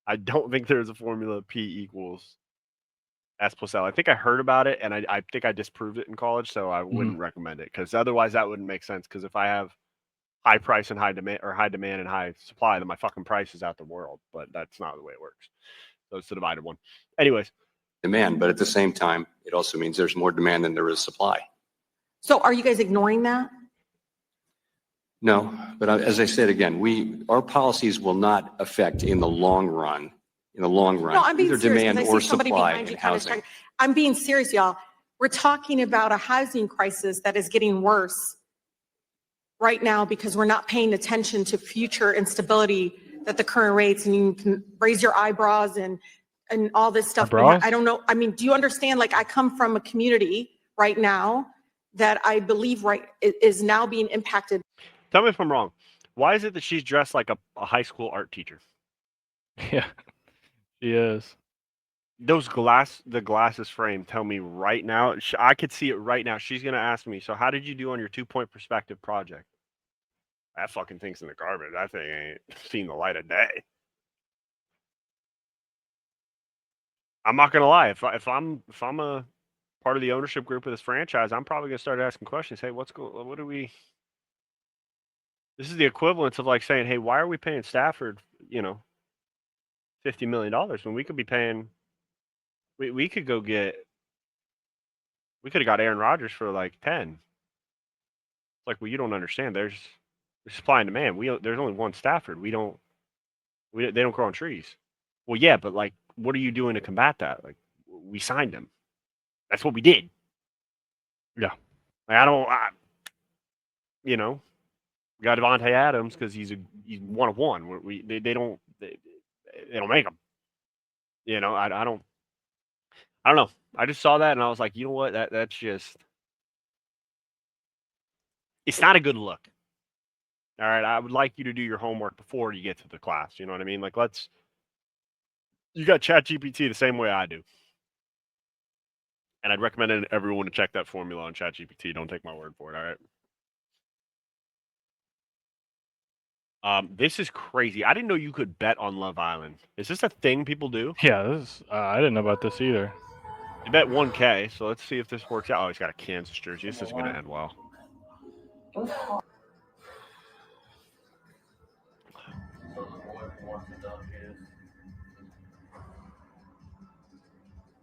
I don't think there's a formula P equals S plus L. I think I heard about it, and I think I disproved it in college, so I wouldn't recommend it, because otherwise that wouldn't make sense. Because if I have high price and high demand, or high demand and high supply, then my fucking price is out the world. But that's not the way it works. So it's the divided one. Anyways. Demand, but at the same time, it also means there's more demand than there is supply. So are you guys ignoring that? No, but as I said again, our policies will not affect in the long run. No, I'm being either serious, demand 'cause I or see somebody supply behind in you kind of housing. I'm being serious, y'all. We're talking about a housing crisis that is getting worse right now because we're not paying attention to future instability that the current rates, and you can raise your eyebrows and all this stuff. Eyebrows? I don't know. I mean, do you understand? Like, I come from a community right now that I believe is now being impacted. Tell me if I'm wrong. Why is it that she's dressed like a high school art teacher? Yeah, she is. The glasses frame tell me right now. I could see it right now. She's gonna ask me, so how did you do on your 2-point perspective project? That fucking thing's in the garbage. That thing ain't seen the light of day. I'm not gonna lie. If I'm a part of the ownership group of this franchise, I'm probably gonna start asking questions. Hey, what do we? This is the equivalent of like saying, hey, why are we paying Stafford, $50 million when we could be paying? We could go get. We could have got Aaron Rodgers for like 10. It's like, well, you don't understand. There's supply and demand. There's only one Stafford. They don't grow on trees. Well, yeah, but like, what are you doing to combat that? Like, we signed him. That's what we did. Yeah. Like, we got Devontae Adams because he's one of one. They don't make him. I don't know. I just saw that and I was like, you know what? That's just. It's not a good look. All right, I would like you to do your homework before you get to the class. You know what I mean? Like, you got ChatGPT the same way I do. And I'd recommend everyone to check that formula on ChatGPT. Don't take my word for it, all right? This is crazy. I didn't know you could bet on Love Island. Is this a thing people do? Yeah, I didn't know about this either. You bet 1K, so let's see if this works out. Oh, he's got a Kansas jersey. This is going to end well.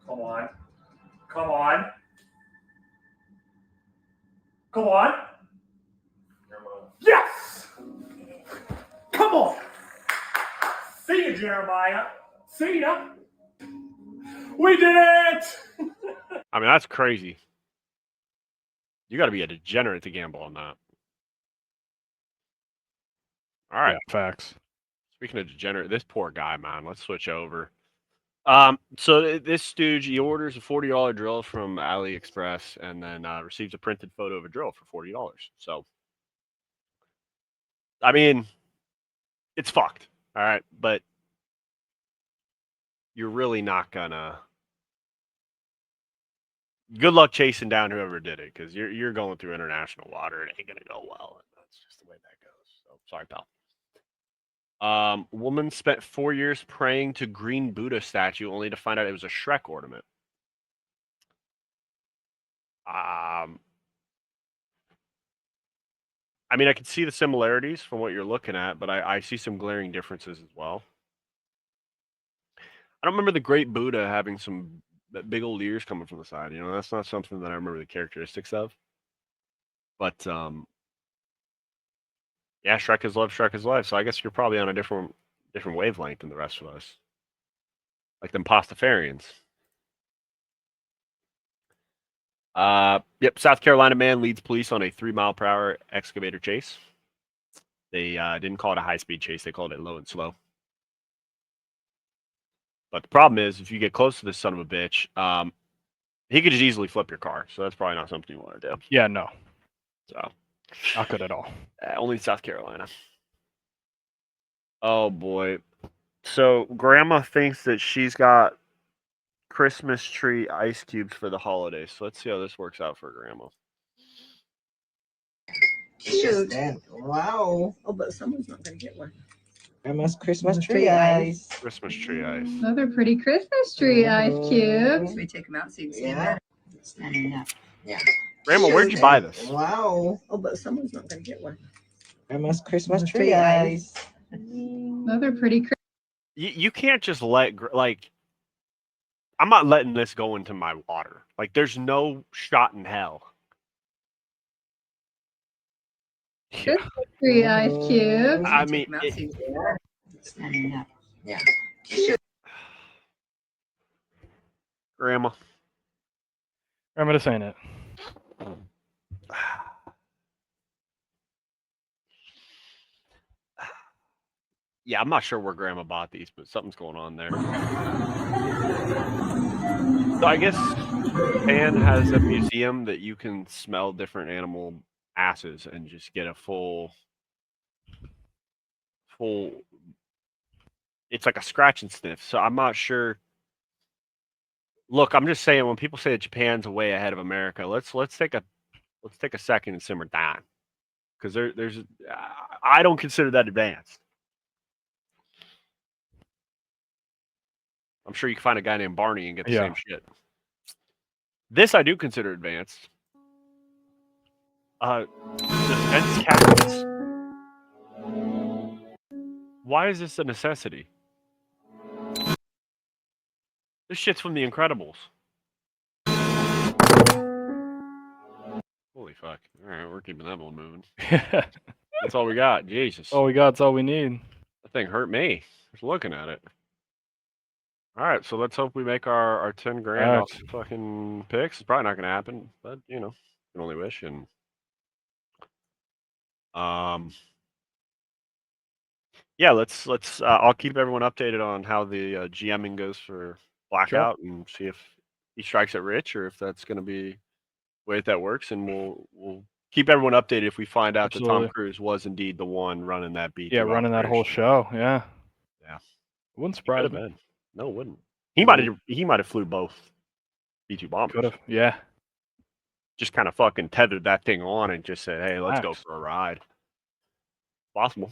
Come on. Come on. Come on. Yes! Come on. See you, Jeremiah. See ya. We did it! I mean, that's crazy. You got to be a degenerate to gamble on that. All right. Yeah, facts. Speaking of degenerate, this poor guy, man. Let's switch over. So this stooge, he orders a $40 drill from AliExpress and then receives a printed photo of a drill for $40. So, I mean, it's fucked. All right, but you're really not gonna. Good luck chasing down whoever did it, because you're going through international water. It ain't gonna go well. That's just the way that goes. So sorry, pal. Woman spent 4 years praying to green Buddha statue only to find out it was a Shrek ornament. I mean, I can see the similarities from what you're looking at, but I see some glaring differences as well. I don't remember the great Buddha having some big old ears coming from the side. That's not something that I remember the characteristics of. But yeah, Shrek is love, Shrek is life. So I guess you're probably on a different wavelength than the rest of us. Like them Pastafarians. Yep, South Carolina man leads police on a 3-mile-per-hour excavator chase. They didn't call it a high-speed chase. They called it low and slow. But the problem is, if you get close to this son of a bitch, he could just easily flip your car. So that's probably not something you want to do. Yeah, no. So not good at all. Only South Carolina. Oh, boy. So Grandma thinks that she's got Christmas tree ice cubes for the holidays. So let's see how this works out for Grandma. Shoot. Wow. Oh, but someone's not going to get one. Grandma's Christmas tree ice. Christmas tree ice. Another pretty Christmas tree ice cubes. Let me take them out so you can see them. Standing up. Yeah. Grandma, where'd you buy this? Wow. Oh, but someone's not going to get one. Grandma's Christmas tree ice. Another pretty. You can't just I'm not letting this go into my water. Like, there's no shot in hell. Yeah. Tree ice cubes. I mean, standing up. Yeah. Grandma, this ain't it. Yeah, I'm not sure where Grandma bought these, but something's going on there. So I guess Japan has a museum that you can smell different animal asses and just get a full. It's like a scratch and sniff. So I'm not sure. Look, I'm just saying when people say that Japan's way ahead of America, let's take a second and simmer down, because there's I don't consider that advanced. I'm sure you can find a guy named Barney and get the same shit. This I do consider advanced. Defense cabinets. Why is this a necessity? This shit's from The Incredibles. Holy fuck. All right, we're keeping that one moving. That's all we got. Jesus. All we got. That's all we need. That thing hurt me just looking at it. All right, so let's hope we make our 10 grand off fucking picks. It's probably not going to happen, but, you know, can only wish. And yeah, let's I'll keep everyone updated on how the GMing goes for Blackout and see if he strikes at Rich or if that's going to be the way that works. And we'll keep everyone updated if we find out that Tom Cruise was indeed the one running that B2 running that whole show. Yeah. Yeah. It wouldn't surprise me. No, it wouldn't. He might have flew both B2 bombers. Could have. Yeah. Just kind of fucking tethered that thing on and just said, "Hey, let's go for a ride." Possible.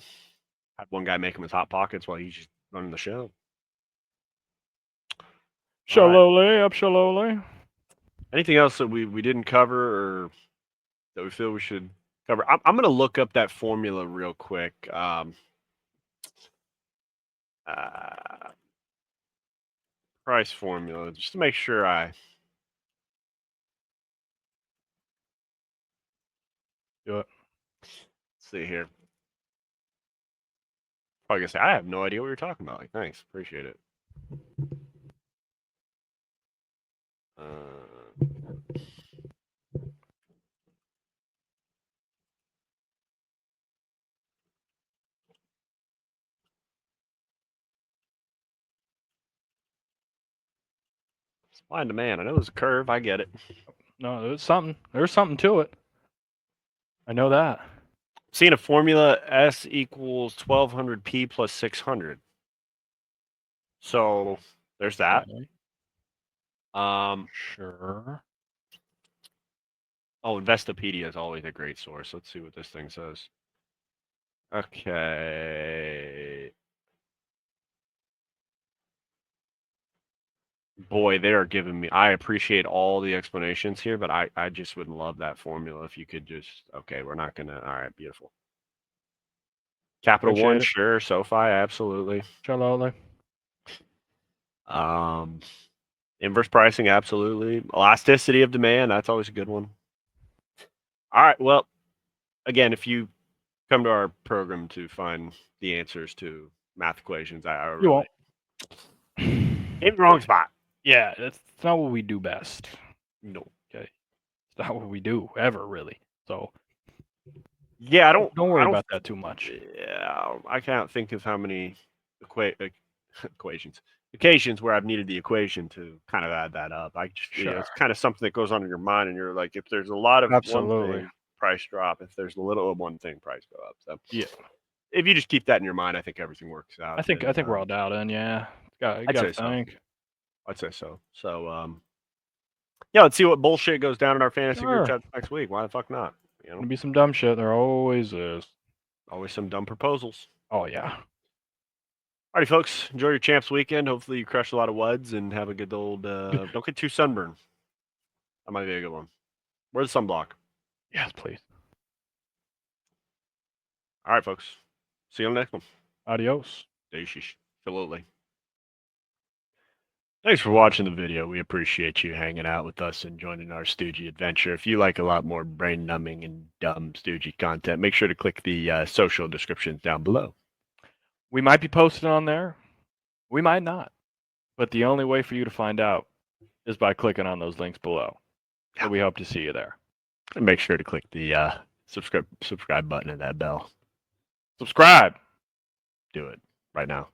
Had one guy make him his hot pockets while he's just running the show. Shalole, up Shalole. Anything else that we didn't cover or that we feel we should cover? I'm going to look up that formula real quick. Price formula, just to make sure I do it. Let's see here. Probably gonna say I have no idea what you're talking about. Like, thanks, appreciate it. Supply and demand. I know there's a curve. I get it. No, there's something. There's something to it. I know that. Seeing a formula S equals 1200p plus 600. So there's that. Sure. Oh, Investopedia is always a great source. Let's see what this thing says. Okay. Boy, they are giving me. I appreciate all the explanations here, but I just would love that formula if you could just. Okay, we're not gonna. All right, beautiful. Capital One, sure. SoFi, absolutely. Shalole. Inverse pricing, absolutely. Elasticity of demand, that's always a good one. All right, well, again, if you come to our program to find the answers to math equations, I really, you won't. In the wrong spot. Yeah, that's not what we do best. No. Okay. It's not what we do ever, really. So yeah, don't worry about that too much. Yeah, I can't think of how many occasions where I've needed the equation to kind of add that up. I just you know, it's kind of something that goes on in your mind, and you're like, if there's a lot of one thing, price drop. If there's a little of one thing, price go up. So yeah, if you just keep that in your mind, I think everything works out. I think we're all dialed in. Yeah, I'd say so. I'd say so. So yeah, let's see what bullshit goes down in our fantasy group chat next week. Why the fuck not? You know, gonna be some dumb shit. There always is. Always some dumb proposals. Oh yeah. Alrighty, folks. Enjoy your champs weekend. Hopefully you crush a lot of WUDs and have a good old. Don't get too sunburned. That might be a good one. Where's the sunblock? Yes, please. All right, folks. See you on the next one. Adios. Absolutely. Thanks for watching the video. We appreciate you hanging out with us and joining our Stoogie adventure. If you like a lot more brain-numbing and dumb Stoogie content, make sure to click the social descriptions down below. We might be posted on there. We might not. But the only way for you to find out is by clicking on those links below. So we hope to see you there. And make sure to click the subscribe button and that bell. Subscribe. Do it right now.